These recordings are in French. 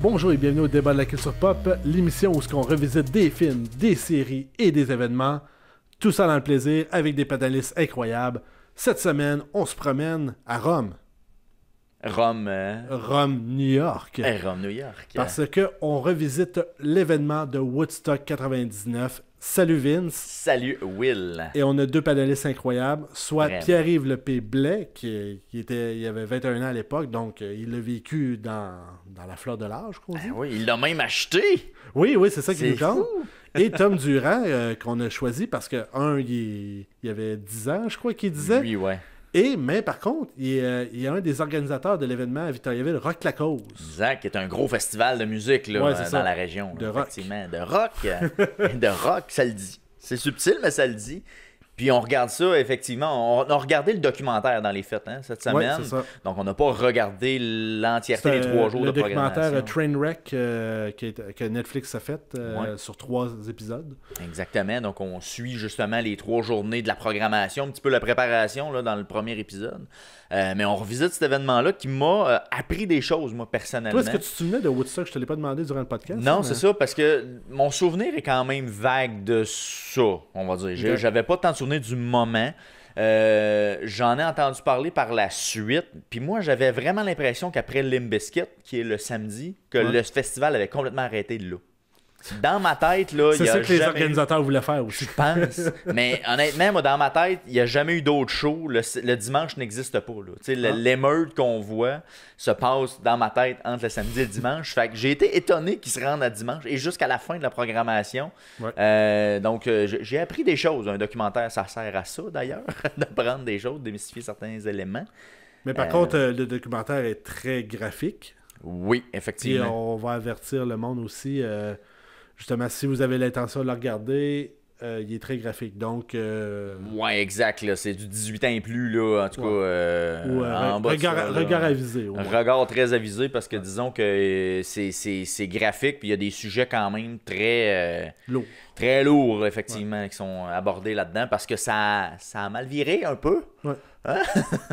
Bonjour et bienvenue au Débat de la culture pop, l'émission où on revisite des films, des séries et des événements. Tout ça dans le plaisir avec des panélistes incroyables. Cette semaine, on se promène à Rome. Rome, New York. Rome, New York. Parce qu'on revisite l'événement de Woodstock 99. Salut Vince. Salut Will. Et on a deux panélistes incroyables, soit Vraiment. Pierre-Yves Lepé Blais, il avait 21 ans à l'époque, donc il l'a vécu dans la fleur de l'âge, qu'on dit. Oui, il l'a même acheté. Oui, c'est ça qui C'est nous compte. fou. Et Tom Durand, qu'on a choisi parce que, il avait 10 ans, je crois qu'il disait. Oui, ouais. Mais par contre, il est un des organisateurs de l'événement à Victoriaville, Rock la Cause. Zach est un gros festival de musique là, Ouais, c'est ça. dans la région. De là, rock. effectivement. De rock. De rock, ça le dit. C'est subtil, mais ça le dit. Puis on regarde ça, effectivement. On a regardé le documentaire dans les fêtes cette Ouais, semaine. c'est ça. Donc on n'a pas regardé l'entièreté des 3 jours le de programmation. documentaire Trainwreck que Netflix a fait sur 3 épisodes. Exactement. Donc, on suit justement les 3 journées de la programmation, un petit peu la préparation là, dans le premier épisode. Mais on revisite cet événement-là qui m'a appris des choses, moi, personnellement. Toi, est-ce que tu te souvenais de Woodstock? Je te l'ai pas demandé durant le podcast. Non, mais- c'est ça, parce que mon souvenir est quand même vague de ça, on va dire. Ok. J'avais pas tant de souvenirs du moment. J'en ai entendu parler par la suite. Puis moi, j'avais vraiment l'impression qu'après Limp Bizkit, qui est le samedi, que Ouais. le festival avait complètement arrêté là. Dans ma tête, là, il C'est y a ça que les jamais eu- organisateurs voulaient faire aussi. je pense. Mais honnêtement, moi, dans ma tête, il n'y a jamais eu d'autres shows. Le dimanche n'existe pas. Là. Tu sais, Ah. l'émeute qu'on voit se passe dans ma tête entre le samedi et le dimanche. Fait que j'ai été étonné qu'ils se rendent à dimanche et jusqu'à la fin de la programmation. Ouais. Donc, j'ai appris des choses. Un documentaire, ça sert à ça d'ailleurs, d'apprendre des choses, démystifier certains éléments. Mais par contre, le documentaire est très graphique. Oui, Puis effectivement. on va avertir le monde aussi. Justement, si vous avez l'intention de le regarder, il est très graphique. Donc, Ouais, exact. Là. C'est du 18 ans et plus, là, en tout cas. ou, en bas de ça, là. regard avisé. au moins. Regard très avisé parce que disons que c'est graphique puis il y a des sujets quand même Lourd. très lourds effectivement qui sont abordés là-dedans parce que ça a mal viré un peu.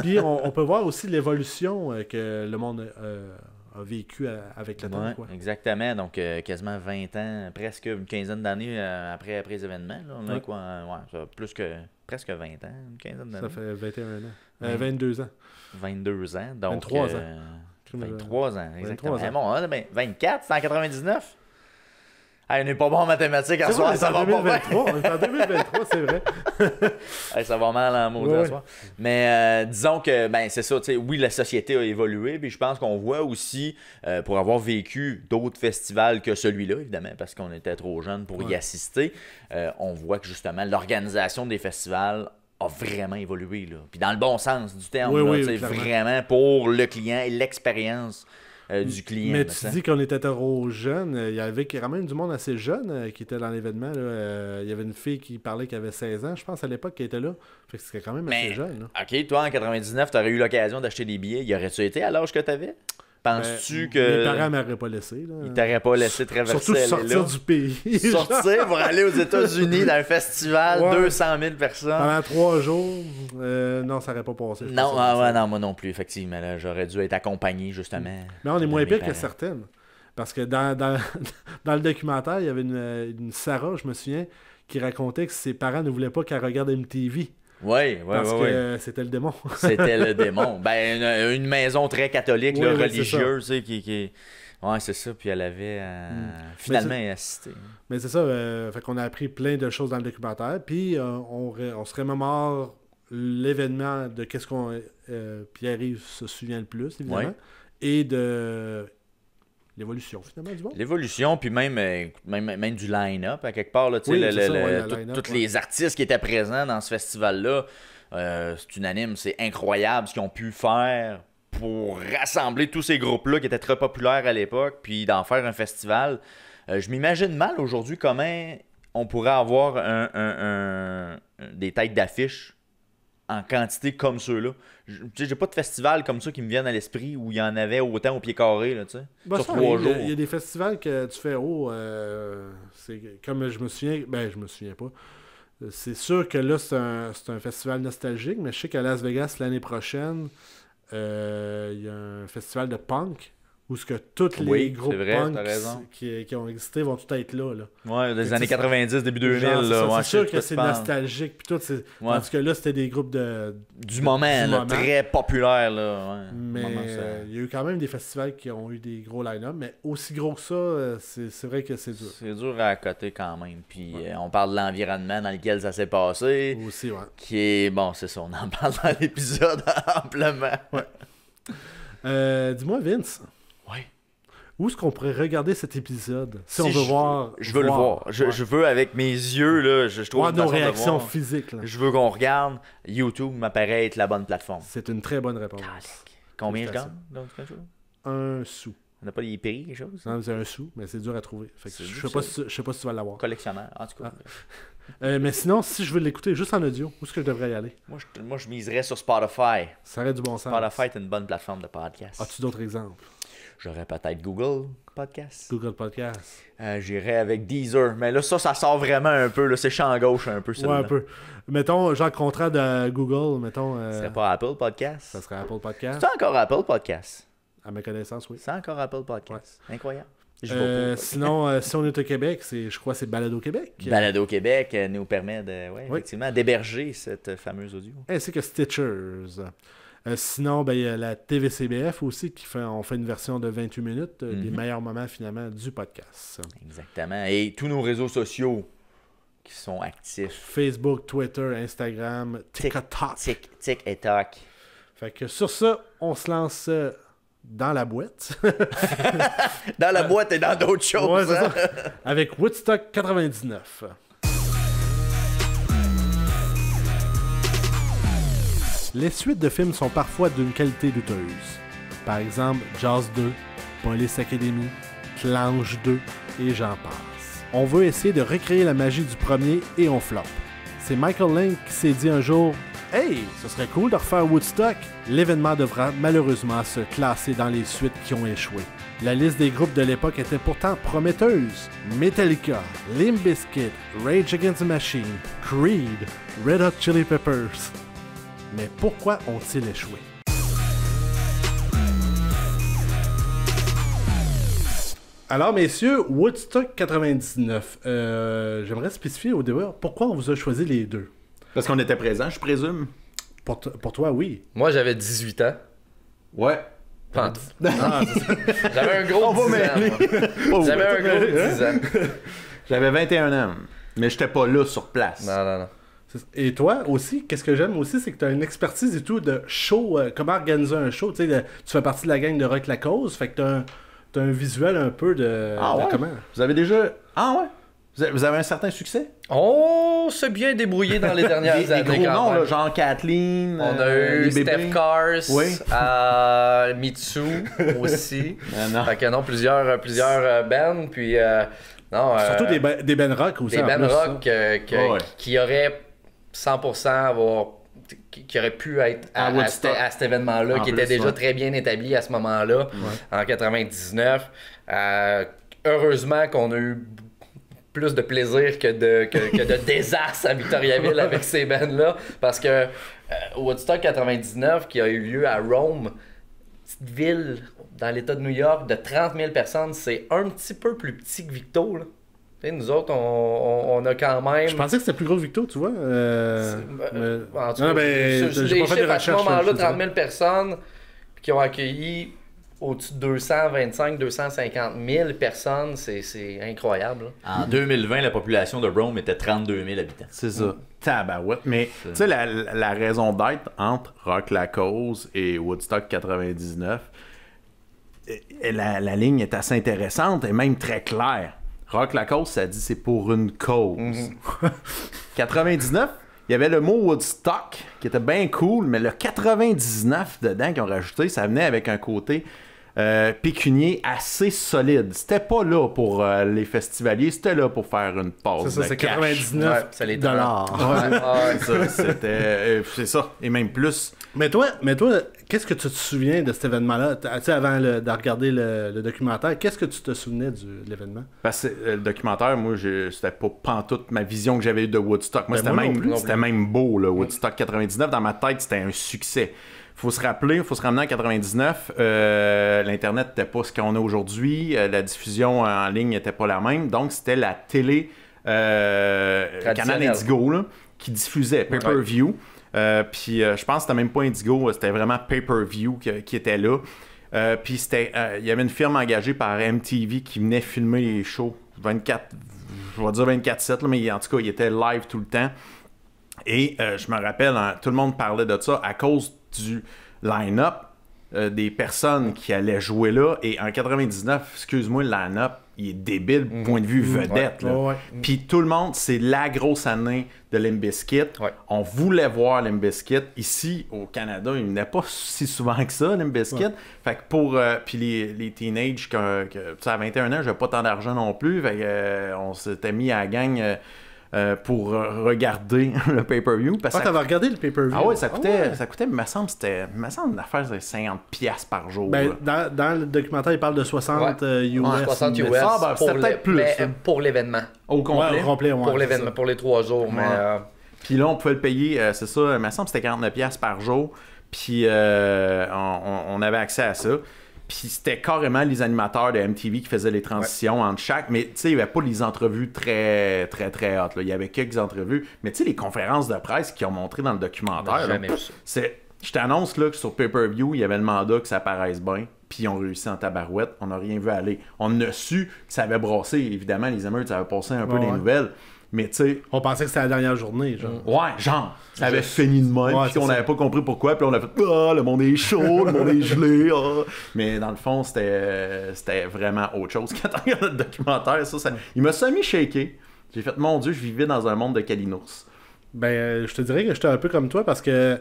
Puis on peut voir aussi l'évolution que le monde a vécu avec le temps. Ouais, Quoi. exactement. Donc quasiment 20 ans, presque une quinzaine d'années après les événements. Là. On a Ouais. quoi? Ça a plus que presque 20 ans, une quinzaine Ça d'années. fait 21 ans. Ouais. 22 ans. 22 ans. Donc, 23 ans. 23 ans, exactement. 23 ans. Bon, 24, c'est en 99. Hey, on n'est pas bon en mathématiques à C'est soir, vrai, ça on est va en pas bien. 2023. On est en 2023, c'est vrai. Hey, ça va mal en maudit Ouais. à soir. Mais disons que, ben, c'est ça, tu sais, oui, la société a évolué, puis je pense qu'on voit aussi, pour avoir vécu d'autres festivals que celui-là, évidemment, parce qu'on était trop jeunes pour y Ouais. assister, on voit que justement, l'organisation des festivals a vraiment évolué, là. Puis dans le bon sens du terme, Oui, là, oui, tu sais, clairement. vraiment pour le client et l'expérience du client. Mais là, tu ça. dis qu'on était trop jeunes. Il y avait quand même du monde assez jeune qui était dans l'événement. Là. Il y avait une fille qui parlait qui avait 16 ans, je pense, à l'époque, qui était là. Fait que c'était quand même assez Mais, jeune. Là. OK, toi, en 99, tu aurais eu l'occasion d'acheter des billets. Y aurais-tu été à l'âge que tu avais? Penses-tu que. Mes parents m'auraient pas laissé. Là. Ils t'auraient pas laissé traverser Surtout aller sortir là? du pays. Sortir pour aller aux États-Unis dans un festival, Ouais. 200 000 personnes. Pendant 3 jours. Non, ça n'aurait pas passé. je Non, pense, ça. non, moi non plus, effectivement. Là, j'aurais dû être accompagné, justement. Mais on est de moins mes pire que parents. certaines. Parce que dans le documentaire, il y avait une Sarah, je me souviens, qui racontait que ses parents ne voulaient pas qu'elle regarde MTV. Oui, Parce oui, que c'était le démon. C'était le démon. Ben, une maison très catholique, Oui, là, oui, religieuse, tu sais, qui... Ouais, c'est ça. Puis elle avait finalement assisté. Mais c'est ça, fait qu'on a appris plein de choses dans le documentaire. Puis on se remémore l'événement de qu'est-ce qu'on Pierre-Yves se souvient le plus, évidemment. Ouais. Et de l'évolution, finalement, du monde. L'évolution, puis même du line-up, à quelque part, là, tu sais, Oui, c'est ça, ouais, le line-up, tous ouais. les artistes qui étaient présents dans ce festival-là, c'est unanime, c'est incroyable ce qu'ils ont pu faire pour rassembler tous ces groupes-là qui étaient très populaires à l'époque, puis d'en faire un festival. Je m'imagine mal aujourd'hui comment on pourrait avoir des têtes d'affiches en quantité comme ceux-là. Tu sais, j'ai pas de festival comme ça qui me viennent à l'esprit où il y en avait autant au pied carré, là, tu sais, Ben, sur ça, 3 il jours. y a des festivals que tu fais c'est comme je me souviens, je me souviens pas. C'est sûr que là, c'est un festival nostalgique, mais je sais qu'à Las Vegas, l'année prochaine, il y a un festival de punk où ce que tous les Oui, groupes c'est vrai, punk t'as raison. qui ont existé vont tout être là. Ouais, des Fait années que c'est- 90, début 2000. Genre, c'est là, ça, ouais, c'est sûr je sais que de c'est quoi tu parles. nostalgique. Puis tout, Ouais. tandis que là, c'était des groupes Du moment, là, très populaire. Là, ouais. Mais Moment, ça- il y a eu quand même des festivals qui ont eu des gros line-up, mais aussi gros que ça, c'est vrai que c'est dur. C'est dur à côté quand même. Puis on parle de l'environnement dans lequel ça s'est passé. Aussi, ouais. Qui est. Bon, c'est ça, on en parle dans l'épisode amplement. Dis-moi, Vince, Ouais. où est-ce qu'on pourrait regarder cet épisode si on Si veut voir. Je veux le voir. Je veux avec mes yeux, là. Je trouve Voir une nos façon de réactions voir. physiques. Là. Je veux qu'on regarde. YouTube m'apparaît être la bonne plateforme. C'est une très bonne réponse. Combien je Félicitations. gagne? Donc, quelque chose? Un sou. On n'a pas des prix, quelque chose? Non, c'est un sou, mais c'est dur à trouver. Fait que C'est je dur, sais pas si tu vas l'avoir. Collectionneur, en tout cas. Mais sinon, si je veux l'écouter juste en audio, où est-ce que je devrais y aller? Moi, je miserais sur Spotify. Ça aurait du bon sens. Spotify est une bonne plateforme de podcast. As-tu d'autres exemples? J'aurais peut-être Google Podcast. Google Podcast. J'irais avec Deezer. Mais là, ça sort vraiment un peu. Là, c'est champ gauche un peu, Ouais, celle-là. un peu. Mettons, genre contrat de Google, mettons. Ce serait pas Apple Podcast? Ça serait Apple Podcast. C'est encore Apple Podcast? À ma connaissance, oui. C'est encore Apple Podcast. Incroyable. Je vais pas. Sinon, si on est au Québec, je crois que c'est Balado Québec. Balado Québec nous permet de, Oui. effectivement, d'héberger cette fameuse audio. Ainsi que Stitchers. Sinon, ben, il y a la TVCBF aussi on fait une version de 28 minutes des meilleurs moments finalement du podcast. Exactement. Et tous nos réseaux sociaux qui sont actifs. Facebook, Twitter, Instagram, TikTok. Tic et toc. Fait que sur ça, on se lance dans la boîte. Dans la boîte et dans d'autres choses. Ouais, c'est hein? ça. Avec Woodstock 99. Les suites de films sont parfois d'une qualité douteuse. Par exemple, Jaws 2, Police Academy, Clange 2 et j'en passe. On veut essayer de recréer la magie du premier et on floppe. C'est Michael Lang qui s'est dit un jour « Hey, ce serait cool de refaire Woodstock ». L'événement devra malheureusement se classer dans les suites qui ont échoué. La liste des groupes de l'époque était pourtant prometteuse. Metallica, Limp Bizkit, Rage Against the Machine, Creed, Red Hot Chili Peppers. Mais pourquoi ont-ils échoué? Alors, messieurs, Woodstock 99. J'aimerais spécifier au début pourquoi on vous a choisi les deux. Parce qu'on était présents, je présume. Pour toi, oui. Moi, j'avais 18 ans. Ouais. Pas en tout. Ah, c'est ça. J'avais un gros 10 ans. moi. J'avais un gros 10 ans. J'avais 21 ans. Mais j'étais pas là sur place. Non. Et toi aussi, qu'est-ce que j'aime aussi, c'est que tu as une expertise et tout de show, comment organiser un show. Tu sais, tu fais partie de la gang de Rock La Cause, fait que tu as un visuel un peu de, Ah ouais? de comment. Vous avez déjà... Ah ouais? Vous avez un certain succès? On s'est bien débrouillé dans les dernières Des années. gros quand noms, même. là, genre Kathleen. On a eu les Steph bébés. Cars, Oui. Mitsu aussi. Non. Fait que non, plusieurs bands. Puis, non, Surtout des Ben Rock aussi. des en bands plus, ça. rock Ouais. qui auraient 100% qui auraient pu être À Woodstock. à cet événement-là, En qui plus, était déjà ouais. très bien établi à ce moment-là, en 99. Heureusement qu'on a eu plus de plaisir que de désastre à Victoriaville avec ces bands-là, parce que Woodstock 99, qui a eu lieu à Rome, petite ville dans l'État de New York de 30 000 personnes, c'est un petit peu plus petit que Victo, là. Tu sais, nous autres, on a quand même... Je pensais que c'était plus gros que Victo, tu vois. Mais- En tout Non, cas, ben, sur j'ai les pas fait de chiffres à ce recherche. moment-là, je te 30 dirais. 000 personnes qui ont accueilli au-dessus de 225 250 000 personnes, c'est incroyable. là. En 2020, la population de Rome était 32 000 habitants. C'est ça. Tabarouette. Mais, tu sais, la raison d'être entre Rock La Cause et Woodstock 99, la ligne est assez intéressante et même très claire. Rock La Cause, ça dit c'est pour une cause. 99, il y avait le mot Woodstock qui était bien cool, mais le 99 dedans qu'ils ont rajouté, ça venait avec un côté pécunier assez solide. C'était pas là pour les festivaliers, c'était là pour faire une pause. C'est ça, de c'est cash. 99 Ouais, ça les dollars. Ouais, ouais. Ça, c'était c'est ça, et même plus. Mais toi, qu'est-ce que tu te souviens de cet événement-là? Tu sais, avant de regarder le documentaire, qu'est-ce que tu te souvenais de l'événement? Parce que le documentaire, moi, c'était pas pantoute ma vision que j'avais eue de Woodstock. Moi, Ben, moi non plus. c'était même beau, là, Woodstock 99. Dans ma tête, c'était un succès. Faut se ramener en 99. L'Internet n'était pas ce qu'on a aujourd'hui. La diffusion en ligne n'était pas la même. Donc, c'était la télé Canal Indigo là, qui diffusait pay-per-view. Puis je pense que c'était même pas Indigo, c'était vraiment pay-per-view qui était là. Puis il y avait une firme engagée par MTV qui venait filmer les shows 24, je vais dire 24/7, là, mais en tout cas, il était live tout le temps. Et je me rappelle, tout le monde parlait de ça à cause du line-up des personnes qui allaient jouer là. Et en 99, excuse-moi, le line-up, il est débile, point de vue vedette. Là. Ouais. Puis tout le monde, c'est la grosse année de Limp Bizkit. Ouais. On voulait voir Limp Bizkit. Ici, au Canada, il venait pas si souvent que ça, Limp Bizkit. Ouais. Fait que pour... puis les teenagers, à 21 ans, j'avais pas tant d'argent non plus. Fait que, on s'était mis à la gang... pour regarder le pay-per-view. T'avais regardé le pay-per-view? Ah ouais, ça coûtait, il me semble, une affaire de 50$ par jour. Ben, dans le documentaire, il parle de 60 US. 60 US. C'était peut-être plus. Pour l'événement. Au complet? Ouais, au complet, ouais, pour l'événement, pour les 3 jours. Ouais. Mais, Puis là, on pouvait le payer, c'est ça, il me semble que c'était 49$ par jour. Puis on avait accès à ça. Puis c'était carrément les animateurs de MTV qui faisaient les transitions entre chaque. Mais tu sais, il n'y avait pas les entrevues très, très, très hautes. Il y avait quelques entrevues. Mais tu sais, les conférences de presse qu'ils ont montrées dans le documentaire. Je t'annonce là, que sur Pay-Per-View, il y avait le mandat que ça paraisse bien. Puis ils ont réussi en tabarouette. On n'a rien vu aller. On a su que ça avait brassé. Évidemment, les émeutes, ça avait passé un peu les nouvelles. Mais tu sais... On pensait que c'était la dernière journée, genre. Ouais, genre. Ça avait fini de même, puis on n'avait pas compris pourquoi, puis on a fait « Ah, le monde est chaud, le monde est gelé, ah. » Mais dans le fond, c'était vraiment autre chose. Quand on regarde le documentaire, il m'a semi-shaké. J'ai fait « Mon Dieu, je vivais dans un monde de Kalinours. » Ben, je te dirais que j'étais un peu comme toi, parce que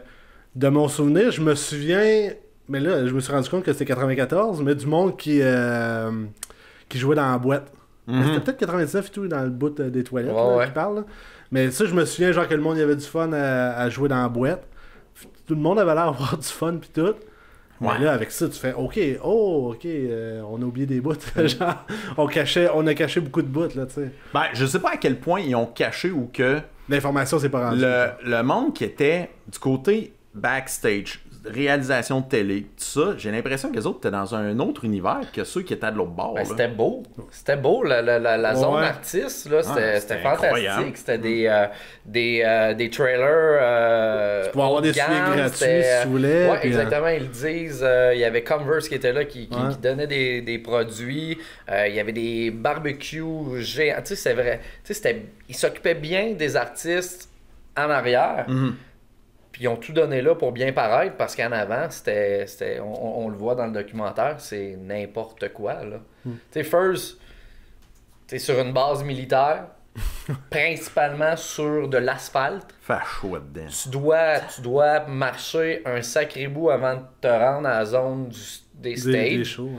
de mon souvenir, je me souviens... Mais là, je me suis rendu compte que c'était 94, mais du monde qui jouait dans la boîte. C'était peut-être 99 et tout, dans le bout des toilettes qui parle. Là. Mais ça, je me souviens genre que le monde y avait du fun à jouer dans la boîte. Tout le monde avait l'air d'avoir du fun pis tout. Mais là, avec ça, tu fais OK, on a oublié des bouts. Genre, on a caché beaucoup de bouts, là, tu sais. Ben, je sais pas à quel point ils ont caché ou que... L'information s'est pas rendue. Le monde qui était du côté backstage, réalisation de télé, tout ça, j'ai l'impression que les autres étaient dans un autre univers que ceux qui étaient de l'autre bord. Ben, c'était beau. C'était beau. La zone artiste, là, c'était fantastique. Incroyable. C'était des trailers. Tu pouvais avoir des suivis gratuits si tu voulais. Ouais, exactement. Ils le disent. Il y avait Converse qui était là, qui donnait des produits. Il y avait des barbecues géants. Tu sais, c'est vrai. Tu sais, ils s'occupaient bien des artistes en arrière. Puis ils ont tout donné là pour bien paraître, parce qu'en avant, on le voit dans le documentaire, c'est n'importe quoi, là. Tu sais, First, t'es sur une base militaire, principalement sur de l'asphalte. Fait chaud dedans. Tu dois marcher un sacré bout avant de te rendre à la zone des stages. Des shows,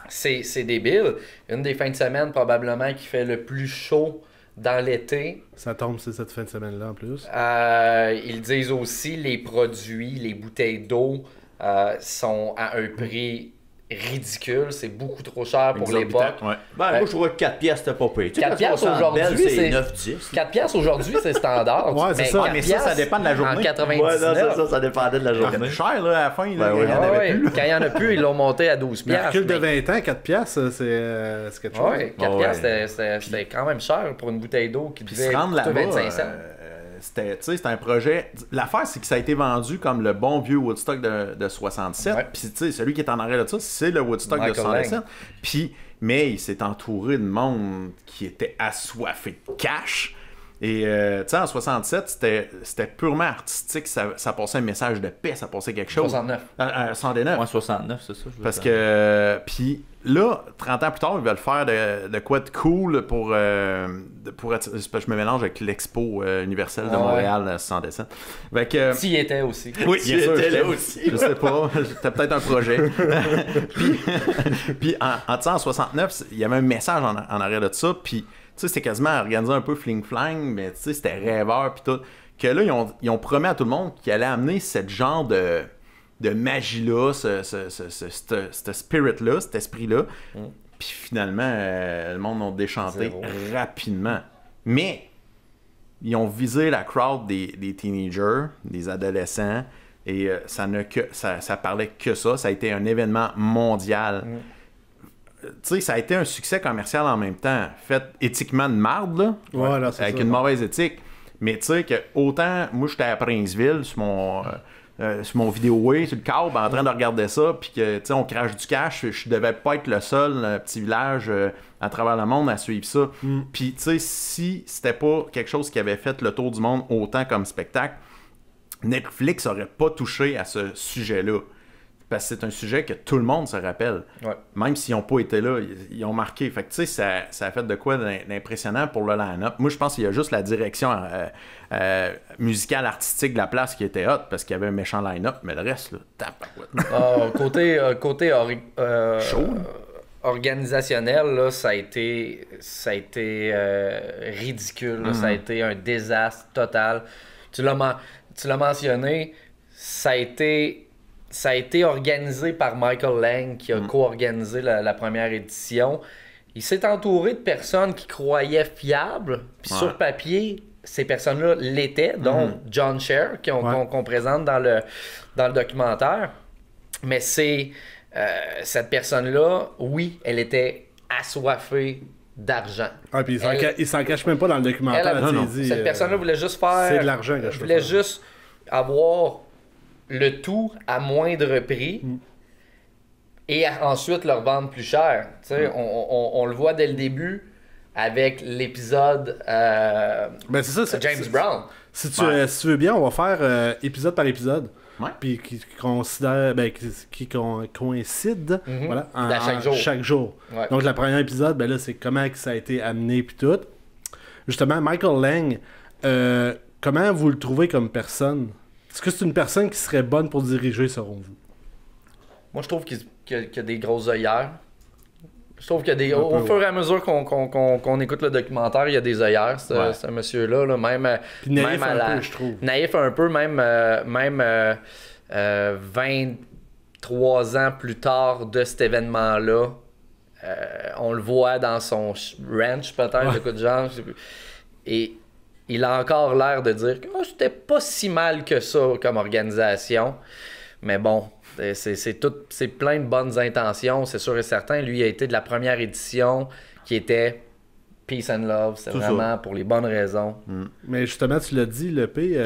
C'est débile. Une des fins de semaine, probablement, qui fait le plus chaud dans l'été. Ça tombe, c'est cette fin de semaine-là en plus. Ils disent aussi les produits, les bouteilles d'eau sont à un prix ridicule. C'est beaucoup trop cher pour l'époque. Ouais. Moi, je trouve que 4 piastres, c'était pas payé. 4 piastres aujourd'hui, c'est 9-10. 4 piastres aujourd'hui, c'est standard. Ouais, c'est ça. Mais ça dépend de la journée. En 99. Ça dépendait de la journée. C'était cher, là, à la fin. Là, il y en avait plus. Quand il n'y en a plus, ils l'ont monté à 12 Mais piastres. recul de 20 ans, 4 piastres, c'est quelque chose. Ouais, 4 piastres, c'était quand même cher pour une bouteille d'eau qui devait se rendre coûter là-bas, 25 cents. C'était un projet. L'affaire, c'est que ça a été vendu comme le bon vieux Woodstock de 67. Ouais. Puis, tu sais, celui qui est en arrière de ça, c'est le Woodstock de 67. Puis, mais il s'est entouré de monde qui était assoiffé de cash. Et, tu sais, en 67, c'était purement artistique. Ça passait un message de paix, ça passait quelque chose. 69. 69. Moi, 69, c'est ça. Parce que, puis là, 30 ans plus tard, ils veulent faire de quoi de cool pour parce que je me mélange avec l'Expo universelle de Montréal 67. Fait que, S'y était aussi. oui, bien sûr, était là aussi. Je sais pas, c'était peut-être un projet. puis en 69, il y avait un message en arrière de ça, puis tu sais, c'était quasiment organisé un peu fling-flang, mais tu sais, c'était rêveur, puis tout. que là, ils ont promis à tout le monde qu'ils allaient amener ce genre de magie-là, ce spirit-là, cet esprit-là. Puis finalement, le monde l'a déchanté rapidement. Mais ils ont visé la crowd des teenagers, des adolescents, et ça parlait que ça. Ça a été un événement mondial. Tu sais, ça a été un succès commercial en même temps. Fait éthiquement de marde, là, voilà, avec une mauvaise éthique. Mais tu sais que autant, moi j'étais à Princeville sur mon vidéoway, sur le câble, en train de regarder ça, puis que tu sais, on crache du cash, je devais pas être le seul petit village à travers le monde à suivre ça. Puis tu sais, si c'était pas quelque chose qui avait fait le tour du monde autant comme spectacle, Netflix aurait pas touché à ce sujet-là. Parce que c'est un sujet que tout le monde se rappelle. Ouais. Même s'ils n'ont pas été là, ils ont marqué. Fait que tu sais, ça a fait de quoi d'impressionnant pour le line-up. Moi, je pense qu'il y a juste la direction musicale, artistique de la place qui était hot, parce qu'il y avait un méchant line-up, mais le reste, là, Côté organisationnel, là, ça a été ridicule. Là, ça a été un désastre total. Tu l'as mentionné, ça a été organisé par Michael Lang, qui a co-organisé la première édition. Il s'est entouré de personnes qui croyaient fiables. Puis sur papier, ces personnes-là l'étaient, dont John Sher, qu'on présente dans le documentaire. Mais cette personne-là, oui, elle était assoiffée d'argent. Ah, puis il s'en cache même pas dans le documentaire. Cette personne-là voulait juste faire... C'est de l'argent que je voulait juste avoir le tout à moindre prix et ensuite le revendre plus cher. On le voit dès le début avec l'épisode ben c'est ça, James Brown. Si tu veux bien, on va faire épisode par épisode. Ouais. Puis qui coïncide voilà, chaque jour. Ouais. Donc, le premier épisode, ben là, c'est comment que ça a été amené, puis tout. Justement, Michael Lang, comment vous le trouvez comme personne? Est-ce que c'est une personne qui serait bonne pour diriger, selon vous? Moi, je trouve qu'il y a des grosses œillères. Je trouve qu'il y a au fur et à mesure qu'on écoute le documentaire, il y a des œillères, ce monsieur-là. Là, même naïf même un peu, je trouve. Naïf un peu, même 23 ans plus tard de cet événement-là. On le voit dans son ranch, peut-être, de coup de genre. Et il a encore l'air de dire que c'était pas si mal que ça comme organisation. Mais bon, c'est plein de bonnes intentions, c'est sûr et certain. Lui, il a été de la première édition qui était Peace and Love. C'est vraiment pour les bonnes raisons. Mais justement, tu l'as dit, le P,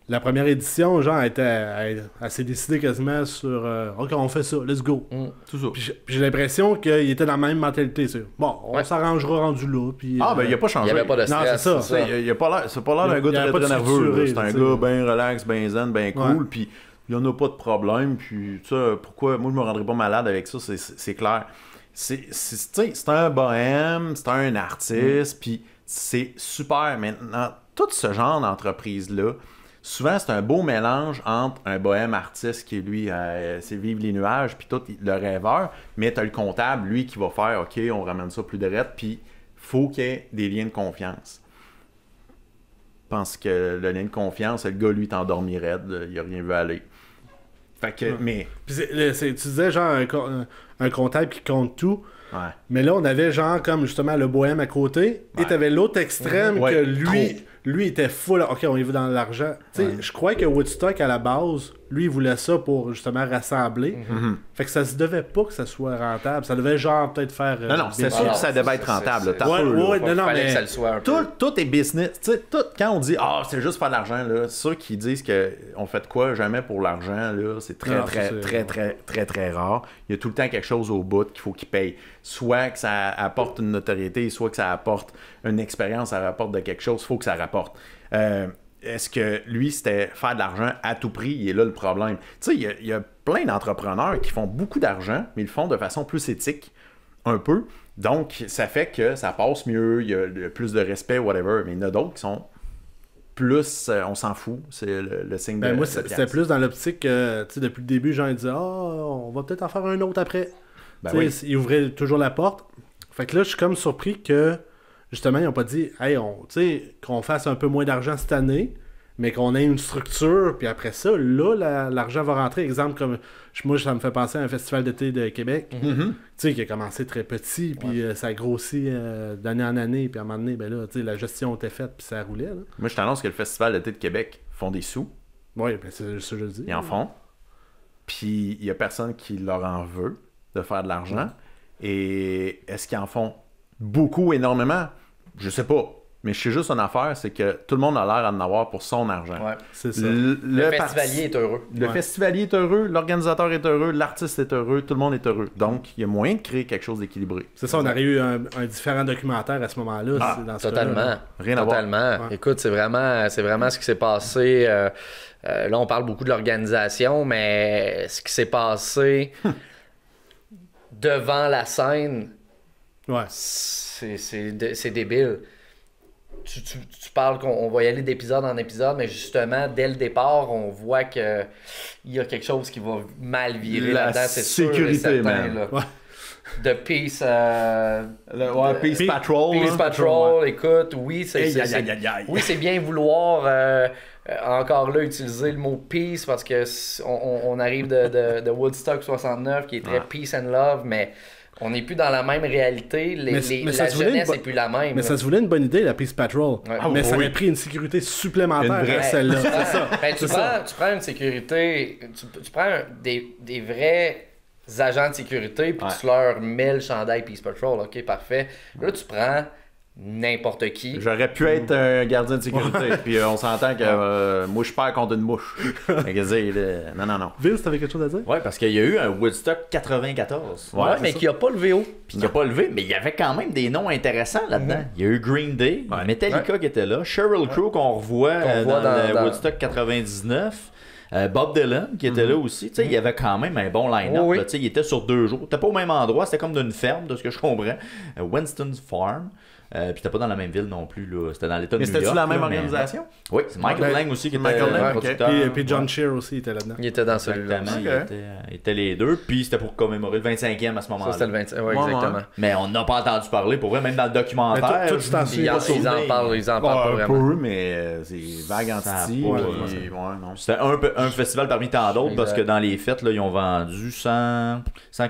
la première édition, genre, elle s'est décidée quasiment sur OK, on fait ça, let's go. Tout ça. Puis j'ai l'impression qu'il était dans la même mentalité. Bon, on s'arrangera rendu là. Puis, ben il a pas changé. Il n'y avait pas de stress. Non, c'est ça. C'est pas l'air d'un gars très nerveux. C'est un gars bien relax, bien zen, bien cool. Puis il n'y en a pas de problème. Puis ça, pourquoi moi je me rendrais pas malade avec ça, c'est clair. C'est un bohème, c'est un artiste, puis c'est super. Maintenant, tout ce genre d'entreprise-là, souvent, c'est un beau mélange entre un bohème artiste qui, lui, c'est Vive les nuages, puis tout, le rêveur, mais tu as le comptable, lui, qui va faire, OK, on ramène ça plus direct, puis faut qu'il y ait des liens de confiance. Je pense que le lien de confiance, le gars, lui, t'endormi raide, il a rien vu aller. Fait que, mais... Puis tu disais, genre, un comptable qui compte tout. Ouais. Mais là, on avait, genre, comme, justement, le bohème à côté, et t'avais l'autre extrême que lui était full. OK, on y va dans l'argent. Tu sais, je crois que Woodstock, à la base, lui, il voulait ça pour justement rassembler. Fait que ça se devait pas que ça soit rentable. Ça devait, genre, peut-être faire. Non, c'est sûr que ça devait être rentable. Mais ça le soit un peu. Tout est business. Tu sais, quand on dit, c'est juste faire de l'argent, là, c'est sûr qu'ils disent qu'on fait de quoi jamais pour l'argent, là. C'est très rare. Il y a tout le temps quelque chose au bout qu'il faut qu'ils payent. Soit que ça apporte une notoriété, soit que ça apporte une expérience, ça rapporte de quelque chose, il faut que ça rapporte. Est-ce que lui, c'était faire de l'argent à tout prix? Il est là le problème. Tu sais, il y a plein d'entrepreneurs qui font beaucoup d'argent, mais ils le font de façon plus éthique, un peu. Donc, ça fait que ça passe mieux, il y a plus de respect, whatever. Mais il y en a d'autres qui sont plus, on s'en fout, c'est le signe de... Moi, c'était plus dans l'optique que, tu sais, depuis le début, gens disaient, on va peut-être en faire un autre après. Il ouvrait toujours la porte. Fait que là, je suis comme surpris que, justement, ils n'ont pas dit, hey, qu'on fasse un peu moins d'argent cette année, mais qu'on ait une structure, puis après ça, là, l'argent va rentrer. Exemple, comme moi, ça me fait penser à un festival d'été de Québec, tu sais, qui a commencé très petit, puis ça a grossi d'année en année, puis à un moment donné, ben là, tu sais, la gestion était faite, puis ça roulait. Là. Moi, je t'annonce que le festival d'été de Québec font des sous. Oui, ben c'est ça que je dis. Ils en font. Puis il y a personne qui leur en veut de faire de l'argent. Et est-ce qu'ils en font beaucoup, énormément? Je sais pas. Mais je sais juste une affaire, c'est que tout le monde a l'air d'en avoir pour son argent. Ouais. C'est ça. Le festivalier est heureux. Le festivalier est heureux, l'organisateur est heureux, l'artiste est heureux, tout le monde est heureux. Donc, il y a moyen de créer quelque chose d'équilibré. C'est ça, on aurait eu un différent documentaire à ce moment-là. Ah, dans ce Totalement. cas-là. Rien à voir. Totalement. Ouais. Écoute, c'est vraiment ce qui s'est passé. Là, on parle beaucoup de l'organisation, mais ce qui s'est passé devant la scène, Ouais. c'est débile. Tu parles qu'on va y aller d'épisode en épisode, mais justement, dès le départ, on voit que il y a quelque chose qui va mal virer La là-dedans, c'est sûr et sécurité, certain, man. là. Ouais. De Peace... Peace Patrol. Peace là. Patrol, écoute, oui, Aïe, aïe, aïe, aïe, aïe. oui, c'est bien vouloir encore là utiliser le mot peace parce que on arrive de Woodstock 69 qui est très peace and love, mais on n'est plus dans la même réalité. Mais ça La se voulait jeunesse une n'est plus la même. Mais là. ça se voulait une bonne idée, la Peace Patrol. Ouais. Mais Ah, ça oui. aurait pris une sécurité supplémentaire Une vraie. à celle-là. C'est ça. Ben, C'est ça. tu prends une sécurité, tu prends des vrais agents de sécurité puis Ouais. tu leur mets le chandail Peace Patrol, ok, parfait. Là, tu prends n'importe qui. J'aurais pu être un gardien de sécurité. Puis on s'entend que moi, je perds contre une mouche. Fait que dire, non. Vince, t'avais quelque chose à dire? Ouais, parce qu'il y a eu un Woodstock 94. Ouais, mais qui a pas le VO. Puis il n'a pas levé, mais il y avait quand même des noms intéressants là-dedans. Il y a eu Green Day, Metallica qui était là, Sheryl Crow qu'on revoit, dans le Woodstock 99. Bob Dylan qui était là aussi. Tu sais, il y avait quand même un bon line-up. Oui. Là. Tu sais, il était sur 2 jours. T'es pas au même endroit, c'était comme d'une ferme, de ce que je comprends. Winston's Farm. Puis t'es pas dans la même ville non plus, là. C'était dans l'État de Mais New York. c'était-tu la même là, mais- organisation? Oui, c'est Michael Ben, Lang aussi qui était Michael Lang, le ok. producteur. Puis John Shear aussi était là-dedans. Il était dans celui-là. Exactement, aussi. il était les deux. Puis c'était pour commémorer le 25e à ce Ça, moment-là. c'était le 25. Ouais, Ouais, exactement. ouais. Mais on n'a pas entendu parler, pour vrai, même dans le documentaire. Mais toi, tu t'en Ils souviens en, pas ils en parlent pas Un vraiment. peu, mais c'est vague en Ça a titi. pas, puis- ouais, non. C'était un festival parmi tant d'autres parce Exact. que dans les fêtes, là, ils ont vendu 100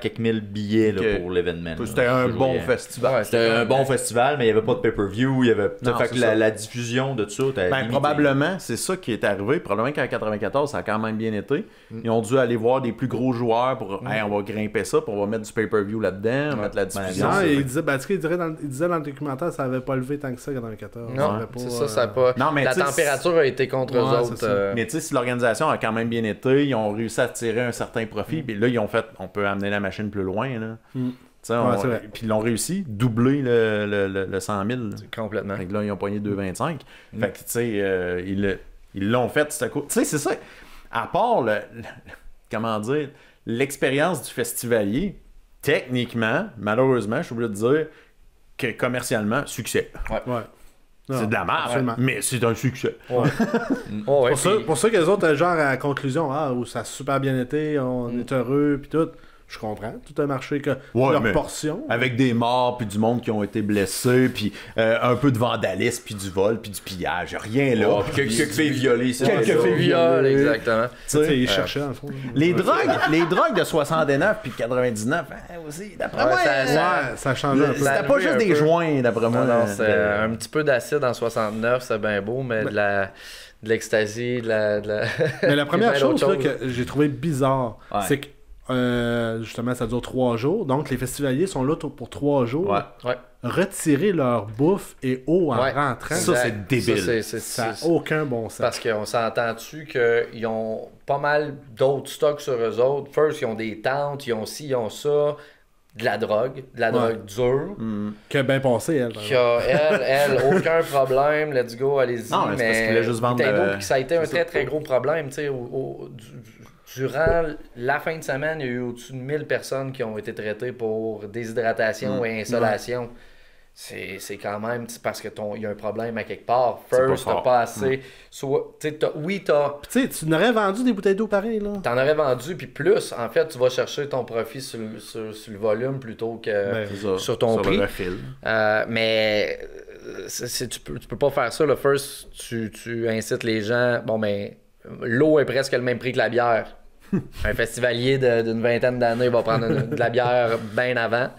quelques mille billets là, Ok. pour l'événement. là. C'était un Je bon voyais. festival. Ouais, C'était un bon festival, mais il n'y avait pas de pay-per-view. Il y avait... Non, fait c'est que ça. la diffusion de ça, t'as Ben, probablement, c'est ça qui est arrivé. Probablement qu'en 94, ça a quand même bien été. Ils ont dû aller voir des plus gros joueurs pour hey, on va grimper ça, puis on va mettre du pay-per-view là-dedans, mettre la diffusion. Non, c'est- il disait, ben, il disait dans le documentaire ça avait pas levé tant que ça en 94. Non, avait pas, c'est ça, ça a pas. Non, mais la tu sais, température a été contre eux Ouais, autres. c'est ça. Mais tu sais, si l'organisation a quand même bien été, ils ont réussi à tirer un certain profit, puis là, ils ont fait, on peut amener la machine plus loin, là. Tu sais, Ouais, c'est vrai. puis ils l'ont réussi, doubler le 100 000. Complètement. Fait que là, ils ont pogné 2,25. Fait que, tu sais, ils l'ont fait, c'était cool. Tu sais, c'est ça. À part comment dire, l'expérience du festivalier, techniquement, malheureusement, je suis obligé de dire que commercialement, succès. Ouais. Non, C'est de la merde, absolument. mais c'est un succès. Oh, ouais, Pour ça que les autres, genre, à la conclusion, où ça a super bien été, on est heureux, puis tout. Je comprends, tout a marché, que Ouais, leur mais portion. Avec des morts, puis du monde qui ont été blessés, puis un peu de vandalisme, puis du vol, puis du pillage. Rien là. Oh, quelques filles violées, c'est Quelques ça. filles viol, violées. exactement. Tu sais, ils cherchaient, dans le fond. Les drogues de 69 puis de 99, aussi, d'après Ouais, moi, Ça a changé un peu. Ça- c'était pas juste un des peu. joints, d'après moi. Non, c'est un petit peu d'acide en 69, c'est bien beau, mais de l'ecstasy, de la... Mais la première bien d'autres chose là, choses. que j'ai trouvé bizarre, Ouais. c'est que justement ça dure 3 jours, donc les festivaliers sont là pour 3 jours. Ouais. Ouais. Retirer leur bouffe et eau en Ouais. rentrant, Ça, Exact. c'est débile. ça n'a aucun bon sens. Parce qu'on s'entend-tu qu'ils ont pas mal d'autres stocks sur eux autres. First, ils ont des tentes, ils ont ci, ils ont ça, de la drogue dure. Que bien passé, elle. par Qui a, elle, aucun problème, let's go, allez-y. Non, mais c'est parce qu'il voulait juste vendre Nintendo, le- puis ça a été un c'est très ça. très gros problème. Tu sais, durant la fin de semaine, il y a eu au-dessus de 1000 personnes qui ont été traitées pour déshydratation et insolation. C'est quand même parce que il y a un problème à quelque part. C'est pas First, t'as fort. pas assez. Soit, tu sais, oui, Tu sais, tu n'aurais vendu des bouteilles d'eau pareil, là. t'en aurais vendu, puis plus, en fait, tu vas chercher ton profit sur le volume plutôt que Ben, C'est ça, sur ton sur prix. le refil. Mais tu peux pas faire ça. Là. First, tu incites les gens. Bon, ben, l'eau est presque le même prix que la bière. Un festivalier d'une vingtaine d'années va prendre de la bière bien avant.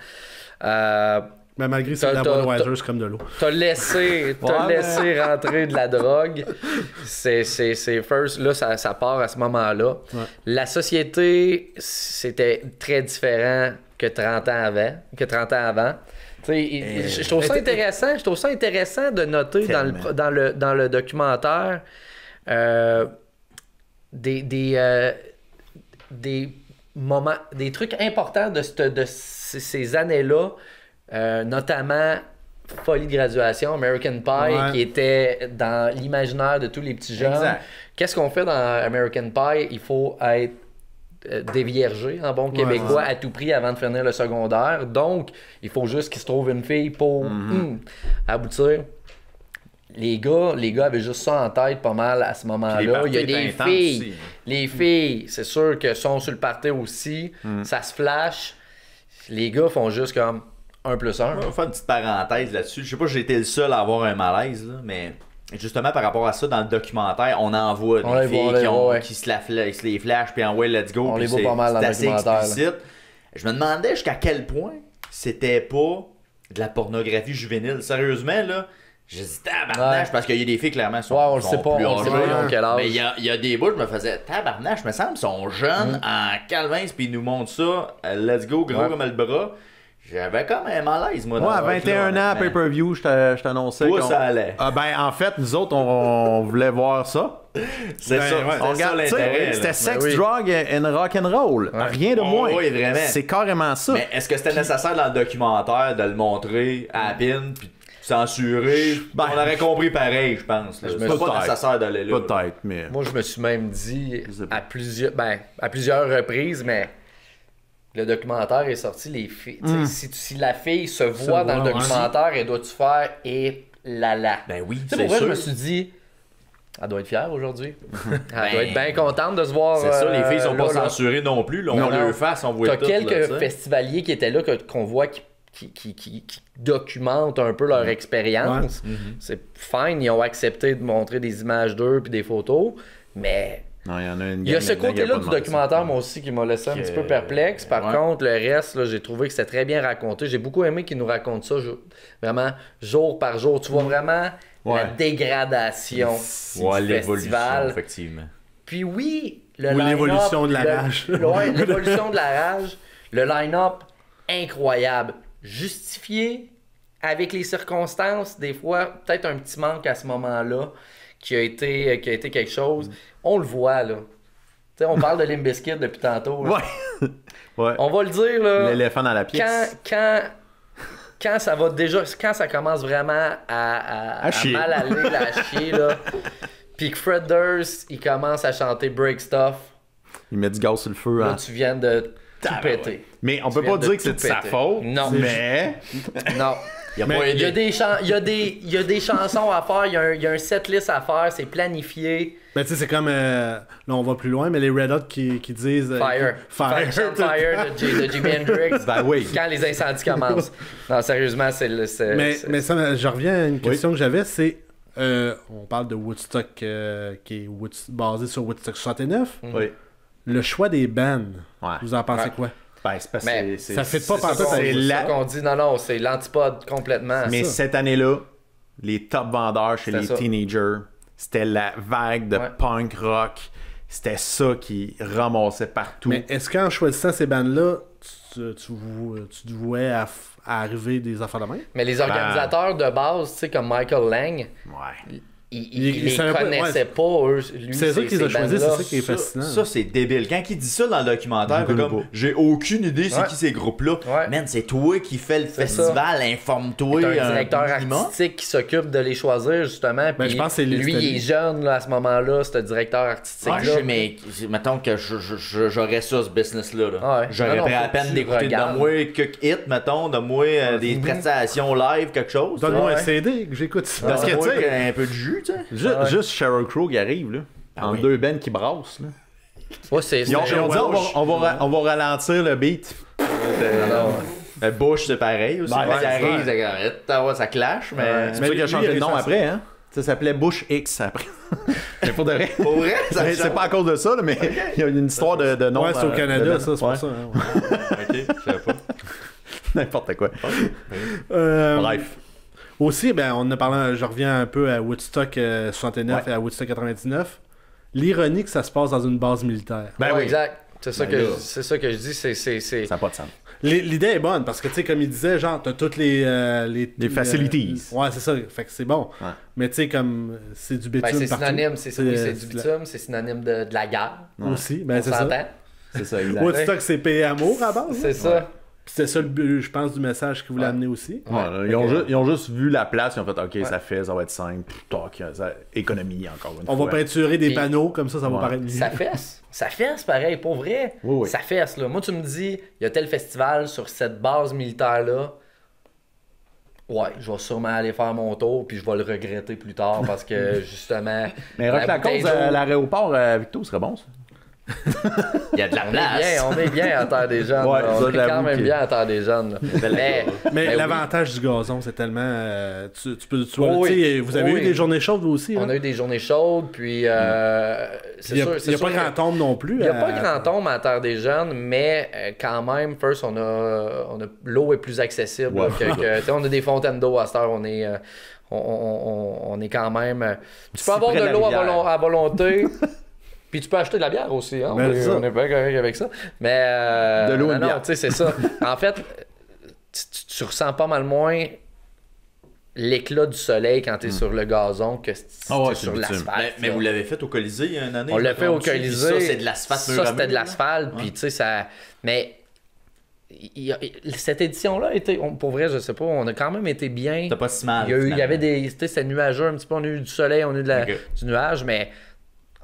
Mais malgré ça, la Budweiser, c'est comme de l'eau. T'as laissé rentrer de la drogue. C'est first. Là, ça part à ce moment-là. Ouais. La société, c'était très différent que 30 ans avant. Je trouve ça intéressant. Je trouve ça intéressant de noter dans le documentaire des moments, des trucs importants de ces années-là. Notamment Folie de graduation, American Pie, qui était dans l'imaginaire de tous les petits jeunes. Exact. Qu'est-ce qu'on fait dans American Pie? Il faut être déviergé en bon québécois à tout prix avant de finir le secondaire. Donc, il faut juste qu'il se trouve une fille pour aboutir. Les gars avaient juste ça en tête pas mal à ce moment-là. Il y a des filles. Aussi. Les filles, c'est sûr que sont sur le party aussi. Ça se flash. Les gars font juste comme 1 + 1. On va faire une petite parenthèse là-dessus. Je sais pas si j'ai été le seul à avoir un malaise, là, mais justement par rapport à ça, dans le documentaire, on en voit des filles qui se les flashent, puis en ouais, let's go. On les voit pas mal dans le documentaire. Explicite. Je me demandais jusqu'à quel point c'était pas de la pornographie juvénile. Sérieusement, là, j'hésitais à tabarnache parce qu'il y a des filles clairement qui sont, on le sait pas, plus on sait pas ils ont quel âge. Mais il y a des bouts, je me faisais tabarnache, me semble, ils sont jeunes en calvins, puis ils nous montrent ça, let's go, gros comme le bras. J'avais comme un malaise, moi. Moi, à 21 ans, pay-per-view, je t'annonçais. Toi, ça allait. En fait, nous autres, on voulait voir ça. C'est ça, On regarde, l'intérêt. c'était sex, drug and rock'n'roll. Rien de moins. Oui, vraiment. C'est carrément ça. Mais est-ce que c'était nécessaire dans le documentaire de le montrer à la pine, puis censurer? On aurait compris pareil, je pense. C'est pas nécessaire d'aller là. Peut-être, mais... Moi, je me suis même dit à plusieurs reprises, mais le documentaire est sorti, les filles. Si la fille se voit dans le documentaire, elle doit-tu faire et la. Ben oui, c'est pour ça que je me suis dit, elle doit être fière aujourd'hui. Elle doit être bien contente de se voir. C'est ça, les filles sont pas là. censurées non plus. Là, on leur face, on voit tout. T'as quelques festivaliers qui étaient là qu'on voit qui documentent un peu leur expérience. C'est fine, ils ont accepté de montrer des images d'eux puis des photos, mais non, il y a ce côté-là du documentaire, moi aussi, qui m'a laissé un petit peu perplexe. Par contre, le reste, là, j'ai trouvé que c'était très bien raconté. J'ai beaucoup aimé qu'ils nous racontent ça vraiment jour par jour. Tu vois vraiment la dégradation du festival. Effectivement. Puis oui, l'évolution de la rage. L'évolution de la rage. Le line-up, incroyable. Justifié avec les circonstances. Des fois, peut-être un petit manque à ce moment-là qui a été quelque chose. On le voit, là. T'sais, on parle de Limp Bizkit depuis tantôt. Là. Ouais. On va le dire, là. L'éléphant dans la pièce. Quand ça va déjà... Quand ça commence vraiment à mal aller, là, à chier, là. Puis que Fred Durst, il commence à chanter Break Stuff. Il met du gaz sur le feu. Là, tu viens de tout péter. Mais on peut pas dire que c'est de sa faute. Non. Mais... Non. Il y a des chansons à faire, il y a un setlist à faire, c'est planifié. Mais tu sais, c'est comme. Là, on va plus loin, mais les Red Hot qui disent. Fire de Jimi Hendrix. Ben oui. Quand les incendies commencent. Non, sérieusement, c'est mais ça, je reviens à une question que j'avais, c'est. On parle de Woodstock qui est basé sur Woodstock 69. Oui. Le choix des bands, vous en pensez quoi? Ben, c'est parce que ça fait pas penser c'est ça qu'on dit. Non, c'est l'antipode complètement. Mais cette année-là, les top vendeurs chez les teenagers, c'était la vague de punk rock. C'était ça qui ramassait partout. Mais est-ce qu'en choisissant ces bandes-là, tu vouais à arriver des affaires de même? Mais les organisateurs de base, tu sais, comme Michael Lang, ils les connaissaient pas, eux. C'est ça qu'ils ont choisi, c'est ça qui est fascinant. Ça, c'est débile. Quand il dit ça dans le documentaire, comme j'ai aucune idée c'est qui ces groupes-là. Man, c'est toi qui fais le festival, informe-toi. T'as un directeur artistique qui s'occupe de les choisir, justement. Puis je pense que lui, il est jeune là, à ce moment-là, ce directeur artistique-là. Mais mettons que j'aurais ça, ce business-là. J'aurais pris à peine d'écouter de moi quelques hits, mettons, de moi des prestations live, quelque chose. Donne-moi un CD que j'écoute ça. Parce que tu sais, un peu de jus. Juste Sheryl Crow qui arrive, là. En deux bands qui brassent, là. Ouais, c'est on va ralentir le beat. Bush, c'est pareil aussi. Ben, Quand ouais, il arrive, c'est ça clash, mais. C'est pour ça qu'il a lui, changé il de nom réussit à- après, hein? Ça s'appelait Bush X après. Mais pour de vrai. Pour vrai, ça Mais c'est pas à cause de ça, là, mais il y a une histoire de nom. Ouais, c'est au Canada, ça, c'est ouais. pour ça. Hein, ouais. Ok, je savais pas. N'importe quoi. Bref. Aussi, ben, on en a parlé, je reviens un peu à Woodstock 69 et à Woodstock 99. L'ironie que ça se passe dans une base militaire. Ben Ouais, oui. exact. C'est ça, Ben là. c'est ça que je dis. C'est... Ça n'a pas de sens. L'idée est bonne parce que, tu sais, comme il disait, genre, t'as toutes les facilities. Ouais, c'est ça. Fait que c'est bon. Ouais. Mais, tu sais, comme c'est du Ben, bitume c'est partout. synonyme, c'est du la- bitume, c'est synonyme de la guerre. Aussi, On ben c'est ça. s'entend. C'est ça, exact. Woodstock, c'est paix et amour à base. C'est hein? ça. Puis c'était ça, le but, je pense, du message qu'il voulait amener aussi. Ouais, là, ils ont juste vu la place, ils ont fait OK, ça fait, ça va être simple, toc, économie encore une On fois. va peinturer des Puis- panneaux, comme ça va Ouais. paraître mieux. Ça fesse pareil, pour vrai. Oui, oui. Ça fesse, là. Moi, tu me dis, il y a tel festival sur cette base militaire-là. Ouais, je vais sûrement aller faire mon tour, puis je vais le regretter plus tard parce que, justement. Mais Rock la bouteille cause d'eau- à l'aéroport, Victo, serait bon ça. Il y a de la On est place. bien, on est bien à Terre des Jeunes. Ouais, là. ça, On est quand j'avoue même que- bien à Terre des Jeunes. là. Mais oui. l'avantage du gazon, c'est tellement. Tu peux. Tu vois, Oh oui. tu sais, vous avez Oh eu oui. des journées chaudes, vous aussi. On hein? a eu des journées chaudes, puis c'est Il n'y a, sûr, il y a pas grand tombe non plus. Il n'y a pas grand tombe à Terre des Jeunes, mais quand même, first, l'eau est plus accessible. Ouais. Là, tu sais, on a des fontaines d'eau à cette heure, on est quand même. Tu peux avoir près de de la l'eau rivière. à volonté. Puis tu peux acheter de la bière aussi, hein? Ben, c'est ça. On est pas correct avec ça. Mais De l'eau et non, une non, bière. tu sais, c'est ça. En fait, tu ressens pas mal moins l'éclat du soleil quand tu es sur le gazon que si Ah ouais, t'es c'est sur le bitume. l'asphalte. Mais là. vous l'avez fait au Colisée il y a une année. On l'a je me fait au trompe-tu? Puis Colisée. Ça, c'est de l'asphalte Ça, mur à c'était de mur, là. l'asphalte. Puis, tu sais, ça. Mais. Cette édition-là, pour vrai, je sais pas, on a quand même été bien. C'était pas si mal. Il y avait finalement. des. Tu sais, c'était nuageux un petit peu. On a eu du soleil, on a eu Ok. du nuage, mais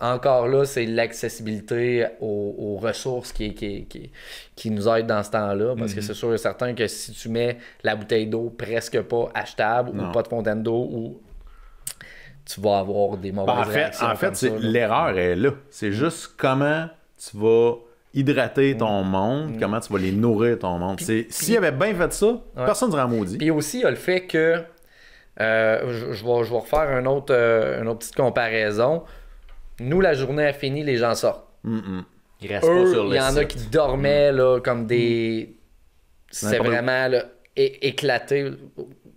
encore là, c'est l'accessibilité aux ressources qui nous aide dans ce temps-là. Parce que c'est sûr et certain que si tu mets la bouteille d'eau presque pas achetable Non. ou pas de fontaine d'eau, ou tu vas avoir des mauvaises réactions. En fait, comme ça, là. l'erreur est là. C'est juste comment tu vas hydrater ton monde, comment tu vas les nourrir ton monde. S'il avait bien fait ça, personne ne serait maudit. Puis aussi, il y a le fait que, je vais refaire une autre petite comparaison. Nous, la journée a fini, les gens sortent. Il reste pas Eux, sur il le y en a site. qui dormaient là, comme des... C'est N'importe vraiment là, éclaté,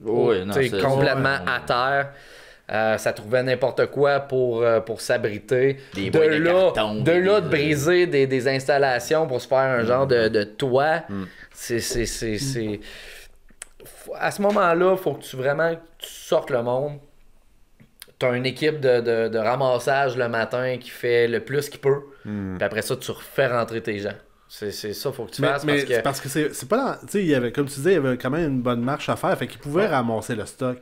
Oui, non, tu sais, c'est- complètement ouais. à terre. Ça trouvait n'importe quoi pour s'abriter. Des De boîtes de là, carton, de des- là de briser des installations pour se faire un genre de toit, c'est... À ce moment-là, il faut que tu sortes le monde. Tu as une équipe de ramassage le matin qui fait le plus qu'il peut. Puis après ça, tu refais rentrer tes gens. C'est ça, faut que tu fasses Mais parce que... c'est parce que c'est pas dans. Tu sais, il y avait, comme tu disais, il y avait quand même une bonne marche à faire. Fait qu'ils pouvaient ramasser le stock.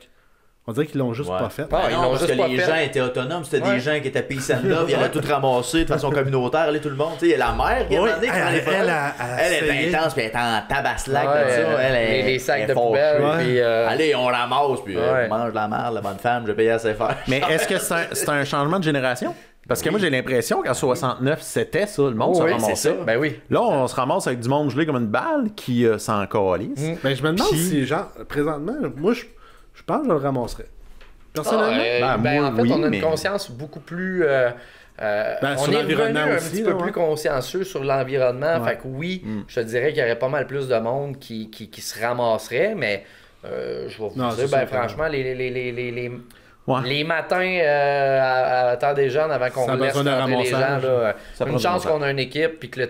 On dirait qu'ils l'ont juste Ouais. pas fait. Ah, Ben ils non, l'ont parce juste que pas les fait. gens étaient autonomes, c'était Ouais. des gens qui étaient peace and love, ils allaient tout ramasser de façon communautaire, aller tout le monde. Tu sais, la mère qui a Oui, demandé elle, elle, elle est essayé. intense, puis elle est en tabaslac, Ouais, comme ça. Elle est, les sacs elle de est fâchée. poubelle, Ouais. puis... Allez, on ramasse, puis Ouais. mange la merde, la bonne femme, je vais payer assez faire. Mais est-ce que c'est un changement de génération? Parce que moi, j'ai l'impression qu'en 69, c'était ça. Le monde se oui, ramassait. c'est ça. Ben oui. Là, on se ramasse avec du monde gelé comme une balle qui s'en calisse. Ben, je me demande Puis- si, genre, présentement, moi, je pense que je le ramasserais. Personnellement. moi, en fait, oui, on a mais- une conscience beaucoup plus... on sur est revenu l'environnement un aussi, petit là, peu plus ouais. consciencieux sur l'environnement. Ouais. Fait que oui, je te dirais qu'il y aurait pas mal plus de monde qui se ramasserait, mais je vais vous Non, dire, c'est sûr, franchement, les Ouais. les matins à Terre des Jeunes, avant qu'on Ça a laisse besoin d'un rentrer les gens, ramassage. là, Ça prend une du chance ramassage. qu'on a une équipe puis que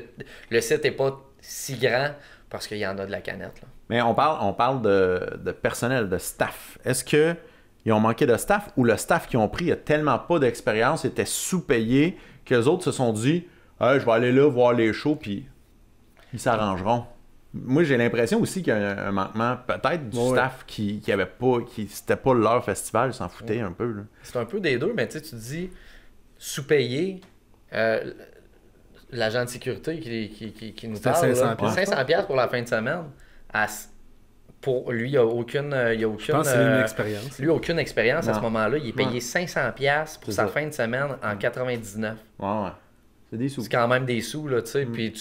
le site n'est pas si grand parce qu'il y en a de la canette. Là. Mais on parle de personnel, de staff. Est-ce que ils ont manqué de staff ou le staff qu'ils ont pris a tellement pas d'expérience, était sous-payé, que les autres se sont dit je vais aller là voir les shows, puis ils s'arrangeront. Moi, j'ai l'impression aussi qu'il y a un manquement, peut-être, du Ouais. staff qui avait pas, qui c'était pas leur festival, ils s'en foutaient un peu. Là. C'est un peu des deux, mais tu sais, tu dis sous-payé. L'agent de sécurité qui nous C'était parle, 500 là, piastres. 500 piastres pour la fin de semaine. Pour lui, il n'y a aucune. Je pense que c'est une expérience. Lui, aucune expérience à ce Non. moment-là. Il est payé 500 piastres pour C'est sa ça. fin de semaine en 99. Ouais. C'est des sous. C'est quand même des sous, là, tu sais. Puis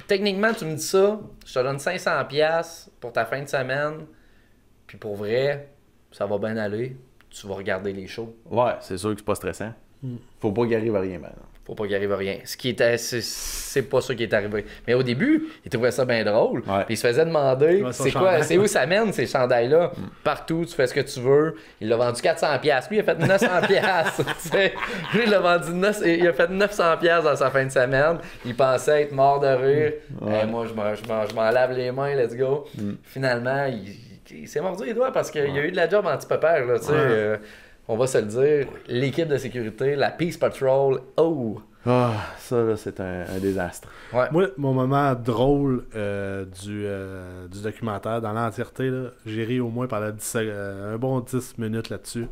techniquement, tu me dis ça, je te donne 500$ pour ta fin de semaine, puis pour vrai, ça va bien aller, tu vas regarder les shows. Ouais, c'est sûr que c'est pas stressant. Faut pas qu'il arrive à rien, man. Faut pas qu'il arrive rien. Ce qui était, c'est pas ça qui est arrivé. Mais au début, il trouvait ça bien drôle. Ouais. Puis il se faisait demander, Ouais, son c'est quoi, chandail. c'est où ça mène ces chandails-là? Partout, tu fais ce que tu veux. Il l'a vendu 400$. Lui, il a fait 900$. Tu sais. Lui, il l'a vendu il a fait 900$ dans sa fin de semaine. Il pensait être mort de rire. Ouais. Moi, je m'en lave les mains, let's go. Finalement, il s'est mordu les doigts parce qu'il y a eu de la job anti-pépère, là, tu sais. On va se le dire, l'équipe de sécurité, la Peace Patrol, Ah, ça, là, c'est un désastre. Ouais. Moi, mon moment drôle du documentaire, dans l'entièreté, là, j'ai ri au moins pendant un bon 10 minutes là-dessus.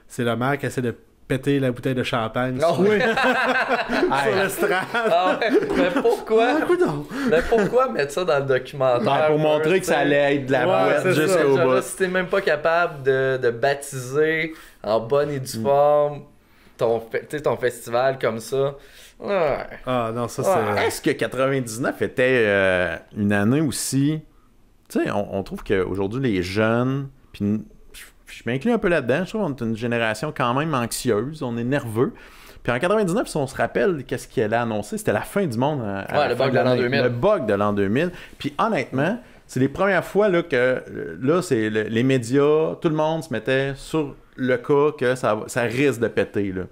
C'est le maire qui essaie de péter la bouteille de champagne Oh, oui. sur l'estrade. Ah ouais, mais pourquoi? Coudonc. Mais pourquoi mettre ça dans le documentaire? Pour montrer que ça allait être de la Ouais, boîte c'est ça. jusqu'au Genre, bout. si t'es même pas capable de baptiser en bonne et due forme ton festival comme ça. Ouais. Ah non, ça Ouais. c'est... Est-ce que 99 était une année aussi... Tu sais, on trouve qu'aujourd'hui, les jeunes... Puis je m'inclus un peu là-dedans. Je trouve qu'on est une génération quand même anxieuse. On est nerveux. Puis en 99, si on se rappelle qu'est-ce qu'elle a annoncé, c'était la fin du monde. Le bug de l'an 2000. Le bug de l'an 2000. Puis honnêtement, c'est les premières fois là, que là, c'est les médias, tout le monde se mettait sur le cas que ça risque de péter. Là.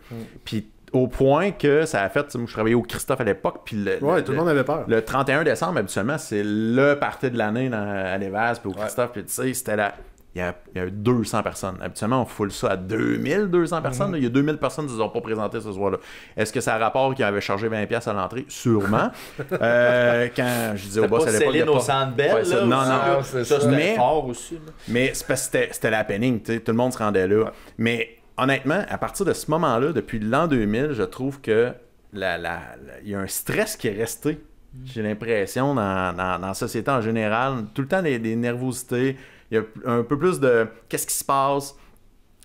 Puis au point que ça a fait... Moi, je travaillais au Christophe à l'époque. Puis tout le monde avait peur. le 31 décembre, habituellement, c'est le party de l'année à l'Évase, puis au Christophe, puis tu sais, c'était là. Il y a 200 personnes. Habituellement, on foule ça à 2200 personnes. Là. Il y a 2000 personnes qui ne se sont pas présentées ce soir-là. Est-ce que c'est un rapport qui avait chargé 20$ à l'entrée? Sûrement. Quand je disais au C'était boss pas à l'époque... Céline au Centre Bell, Ouais, ça, là, non, aussi, non. là. c'est Ça, ça. c'était Mais- fort aussi. Là. Mais c'est parce que c'était l'happening, tu sais, tout le monde se rendait là. Mais honnêtement, à partir de ce moment-là, depuis l'an 2000, je trouve que il y a un stress qui est resté. J'ai l'impression dans la société en général, tout le temps des nervosités, il y a un peu plus de qu'est-ce qui se passe,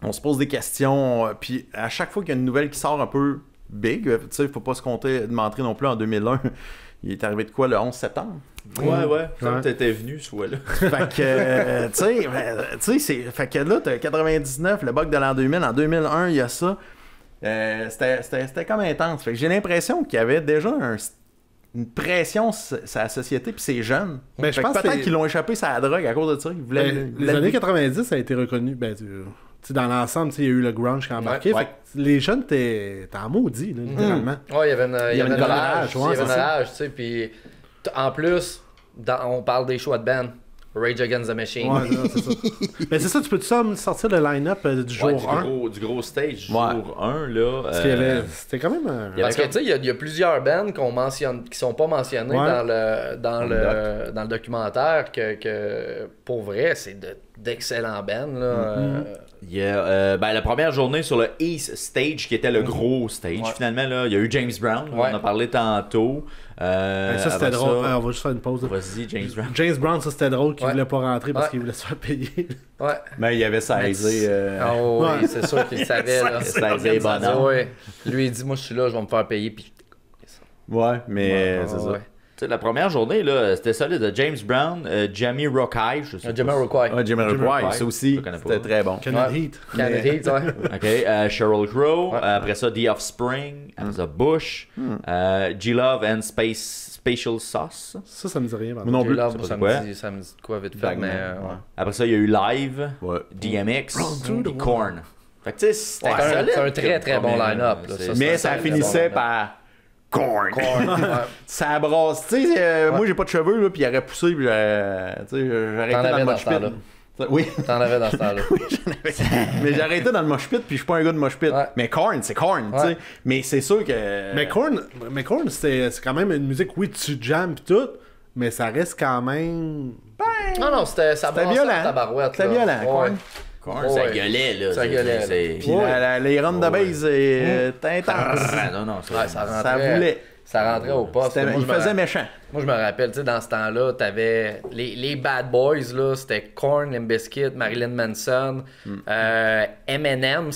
on se pose des questions, puis à chaque fois qu'il y a une nouvelle qui sort un peu big, tu sais, faut pas se compter de m'entrer non plus en 2001. Il est arrivé de quoi le 11 septembre? Ouais. Comme Ouais. t'étais venu, soit là. Fait que, tu sais, fait que là, t'as 99, le bug de l'an 2000, en 2001, il y a ça. C'était comme intense. Fait que j'ai l'impression qu'il y avait déjà une pression sur la société puis ces jeunes. Ben, je Fait que pense que peut-être c'est- qu'ils l'ont échappé sur la drogue à cause de ça. Ils voulaient, Les années 90, ça a été reconnu. Ben, tu sais, dans l'ensemble, tu sais, il y a eu le grunge qui a embarqué. Ouais. Fait que les jeunes, t'es en maudit, là, littéralement. Ouais, il y avait une une rage. rage, ouais, Il y avait c'est une ça. rage, tu sais. Puis en plus, on parle des choix de band. Rage Against the Machine. Ouais, non, c'est ça. Mais c'est ça, tu peux sortir le line-up du jour Ouais, 1? du gros stage, Ouais. jour 1, là. Parce qu'il y avait... C'était quand même... Parce que tu sais, il y a plusieurs bands qui sont pas mentionnées Ouais. dans le documentaire que pour vrai, c'est d'excellents bands. Là. Il y a la première journée sur le East Stage qui était le gros stage. Ouais. Finalement, là, il y a eu James Brown, Ouais. on en a parlé tantôt. ça, c'était après drôle. ça- On va juste faire une pause. là. Vas-y, James Brown. James Brown, ça, c'était drôle qu'il Ouais. voulait pas rentrer parce Ouais. qu'il voulait se faire payer. Ouais. Mais il y avait saisi. Oh, oui, Ouais. c'est sûr qu'il savait. Là. Saisi bonhomme. Ouais. Lui, il dit, moi, je suis là, je vais me faire payer. Puis... Ouais, mais Ouais, c'est ça. ouais. Tu sais, la première journée, là, c'était solide. De James Brown, Jamie Rockeye, je sais pas Jamiroquai. Ouais, Jimmy Rockway, ça aussi, je connais pas. c'était très bon. Canada Ouais. Heat. Canada Heat, ouais. OK, Sheryl Crow, Ouais. après ça The Offspring, après ça Bush, G-Love and Spatial Sauce. Ça me dit rien. par Moi non plus. Là, c'est ça, pas quoi? ça me dit de quoi vite fait, Vaguement, mais... ouais. Après ça, il y a eu Live, Ouais. DMX, through the et Korn. Fait que tu sais, c'était Ouais, solide. c'est un très, très bon line-up, là. C'est- Ça, Mais c'est ça un finissait bon par Korn. Ouais. Ça brasse. Tu sais, moi j'ai pas de cheveux, là, puis il aurait poussé, puis j'arrêtais T'en dans avais le dans mosh ce temps-là. pit. Oui, T'en avais dans ce temps-là. mais j'arrêtais dans le mosh pit, puis je suis pas un gars de mosh pit. Ouais. Mais Korn, c'est Korn, tu sais. Ouais. Mais c'est sûr que. Mais Korn, c'est quand même une musique, oui, tu jams pis tout, mais ça reste quand même... Non, ça brassait violent. en tabarouette. C'était là. violent, Ouais. Korn. Korn, Ouais. ça gueulait, là. Ça gueulait, c'est- Puis Ouais. les runs de base, c'est intense. Ah, non, Ouais, ça Ça rentrait. voulait. Ça rentrait au poste. C'était- Il faisait méchant. Moi, je me rappelle, tu sais, dans ce temps-là, t'avais les Bad Boys, là, c'était Korn, Limp Bizkit, Marilyn Manson, Eminem,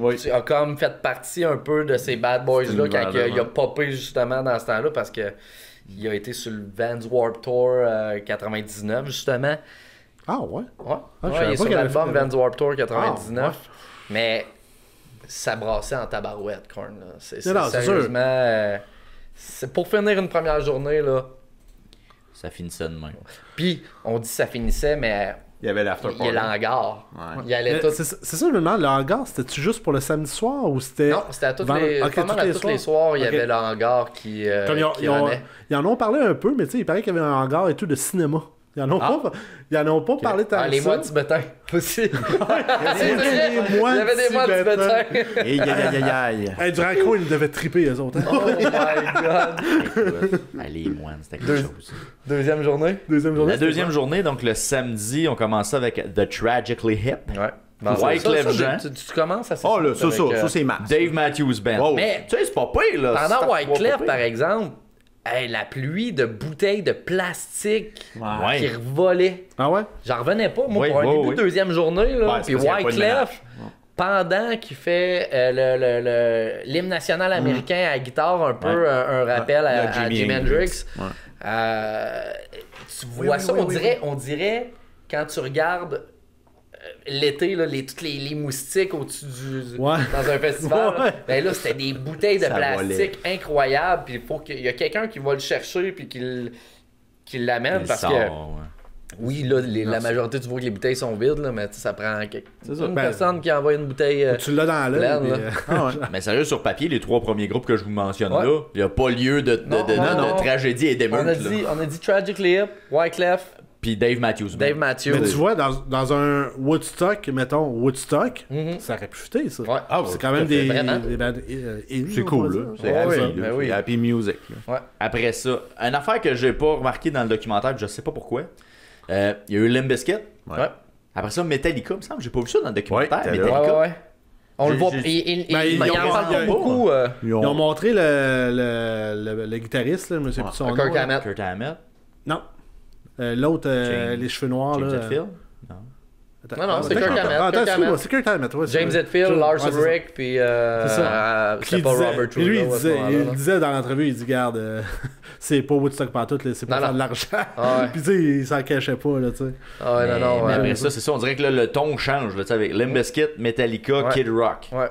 Oui. a comme fait partie un peu de ces Bad Boys-là C'est quand une il a popé justement dans ce temps-là parce que il a été sur le Vans Warped Tour 99, justement. Ah ouais? Ouais, je ouais, savais il est pas sur qu'il avait l'album fait Vans Warped Tour 99. Ah, ouais. Mais ça brassait en tabarouette, Korn. Là. C'est Non, c'est sérieusement... c'est pour finir une première journée, là. Ça finissait de même. Puis, on dit que ça finissait, mais Il y avait l'after il y a party. l'hangar. Ouais. Il allait Mais tout... C'est ça, je me demande, le hangar, c'était-tu juste pour le samedi soir ou c'était. Non, c'était à tous Vend- les... Ok, pas mal à tous les soirs, il y Ok. avait le hangar qui Comme runnait. ils en ont parlé un peu, mais tu sais, il paraît qu'il y avait un hangar et tout de cinéma. Ils en ont pas parlé tant Ah, que les ça. mois tibétains aussi. Il y C'est vrai, des mois il y avait des mois tibétains. tibétains. Et aïe. Hey, Draco, ils devaient triper, eux autres. Hein? Oh my god. Écoute, les moines, c'était quelque chose. Deuxième journée? Deuxième journée. La deuxième journée, donc le samedi, on commençait avec The Tragically Hip. Ouais. Wyclef Jean. Tu commences à Oh là, ça, c'est Max. Dave Matthews Band. Wow. Mais- tu sais, c'est pas pire, là. pendant C'est pas Wyclef, pire. par exemple, hey, la pluie de bouteilles de plastique Ouais. qui revolait. Ah ouais? J'en revenais pas, moi, Oui, pour un oui, début oui. de deuxième journée. Là, Ouais, c'est puis parce qu'il y a pas de Wyclef, ménage. pendant qu'il fait l'hymne national américain à la guitare, un peu Ouais. un rappel Ouais. à Jimi Jimi Hendrix. Hendrix. Tu vois oui, ça, oui, on dirait quand tu regardes l'été, là, toutes les moustiques au-dessus Ouais. dans un festival. Ouais. Ben là, c'était des bouteilles de Ça plastique incroyables. Puis il faut qu'il y a quelqu'un qui va le chercher puis qui l'amène Il parce sort, que ouais. oui, là, la majorité, tu vois que les bouteilles sont vides, là, mais tu sais, ça prend C'est ça. une Ben, personne qui envoie une bouteille. Tu l'as dans l'œil. pleine, puis, là. Ah ouais. Mais sérieux, sur papier, les trois premiers groupes que je vous mentionne Ouais. là, il n'y a pas lieu de Non. tragédie et d'émeute. on a dit Tragically Hip, Wyclef, Puis Dave Matthews Band. Dave Matthews. Mais tu vois, dans un Woodstock, mettons, Woodstock, ça aurait pu fitter, ça. Ouais. Ah, C'est quand même des Vraiment. bandes indie, C'est on cool, va là. dire. C'est Ouais, happy, oui, là. ben oui. C'est happy music, là. Après ça, une affaire que j'ai pas remarqué dans le documentaire, puis je sais pas pourquoi. Il y a eu Limp Bizkit. Ouais. Après ça, Metallica, il me semble. J'ai pas vu ça dans le documentaire. Ouais, t'as Metallica. Ouais. On le voit. Ben, Il ils en ont- parle pas ils beaucoup. Ils ont montré le guitariste, là, je me sais plus son nom. Kirk là. Hammett. Kurt Hammett. Non. L'autre, James- les cheveux noirs. James là. Hetfield. Attends. Non, c'est Kirk Hammett. Ah, attends, Kirk excuse-moi, Hammett. c'est Kirk Hammett. Ouais, James c'est- Hetfield, Ouais, Lars c'est ça. Ulrich, puis C'est ça. c'était pas Robert Puis lui, il Trujillo à ce moment-là, il là. disait dans l'entrevue, il dit, garde, c'est pas Woodstock pantoute, là, c'est pour Non, faire non. de l'argent. Ah ouais. Puis tu sais, il s'en cachait pas, là, tu sais. Ah ouais, non, Mais ouais. après ça, c'est ça. On dirait que là, le ton change. Là, tu sais, avec Limp Bizkit, Metallica, Ouais. Kid Rock. Ouais.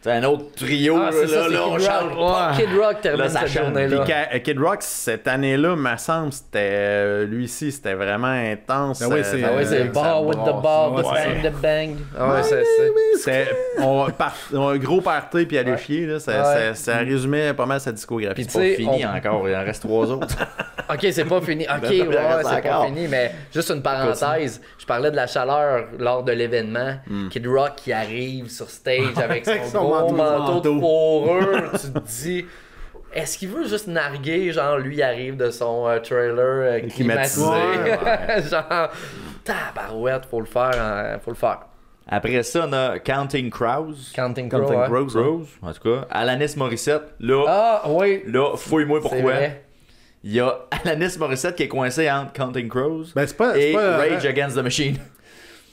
C'est un autre trio. Ah, c'est ça, c'est on Kid change. Rock. Kid Rock termine Là, ça cette change. Puis journée-là. Kid Rock, cette année-là, me semble, c'était. Lui ici, c'était vraiment intense. Ben oui, c'est- Ah ouais, c'est ça bar with the bar, brasse. the Ouais. sing the bang. Ah ouais, c'est. C'est un gros party puis aller Ouais. chier, là. Ouais. Ça résumait pas mal sa discographie. Puis C'est tu sais, pas fini encore. Il en reste 3 autres. Ok, c'est pas fini. Ok, il en ouais, reste c'est pas encore. fini, mais juste une parenthèse. Je parlais de la chaleur lors de l'événement. Kid Rock qui arrive sur stage avec Avec son son gros manteau manteau. de fourrure. Tu te dis, est-ce qu'il veut juste narguer? Genre, lui, il arrive de son trailer climatisé. Climatisé. Genre, tabarouette, faut le faire. Faut le faire. Après ça, on a Counting Crows. Counting Crow, Counting ouais. Crows, hein. Crows, en tout cas. Alanis Morissette. Là, Ah, oui. là fouille-moi C'est pourquoi. vrai. Il y a Alanis Morissette qui est coincé entre Counting Crows Ben, c'est pas. et c'est pas Rage Against the Machine.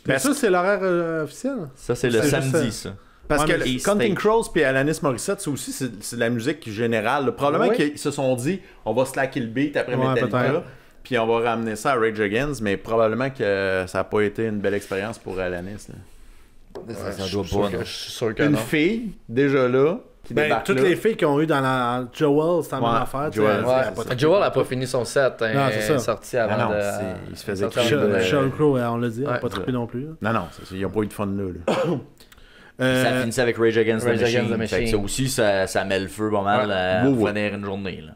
Mais ça, c'est l'horaire officiel. Ça, c'est le C'est samedi, juste ça. Parce Ouais, que mais le East Counting Stage. Crows puis Alanis Morissette, ça aussi, c'est de la musique générale. là. Probablement Oui. qu'ils se sont dit, on va slacker le beat après Ouais, Metallica, peut-être. puis on va ramener ça à Rage Against, mais probablement que ça n'a pas été une belle expérience pour Alanis. là. ça doit pas, non. Je suis sûr que Une non. fille, déjà là, qui Ben, débarque toutes là. les filles qui ont eu dans la Joel, c'est la même Ouais, affaire. tu sais, Joel. elle- Ouais. elle a pas trippé. Joel a pas fini son set. Hein, Non, c'est ça. il est sorti avant Ah non, de. il se faisait sorti avant crier de- de- Sheryl Crow, on l'a dit, elle a Ouais. pas trippé non plus. là. Non, ils n'ont pas eu de fun là. là. Ça finissait avec Rage Against Rage the Machine. Against the Fait que ça Machine. aussi, ça met le feu pas mal Ouais. à Oui, oui. finir une journée. Là.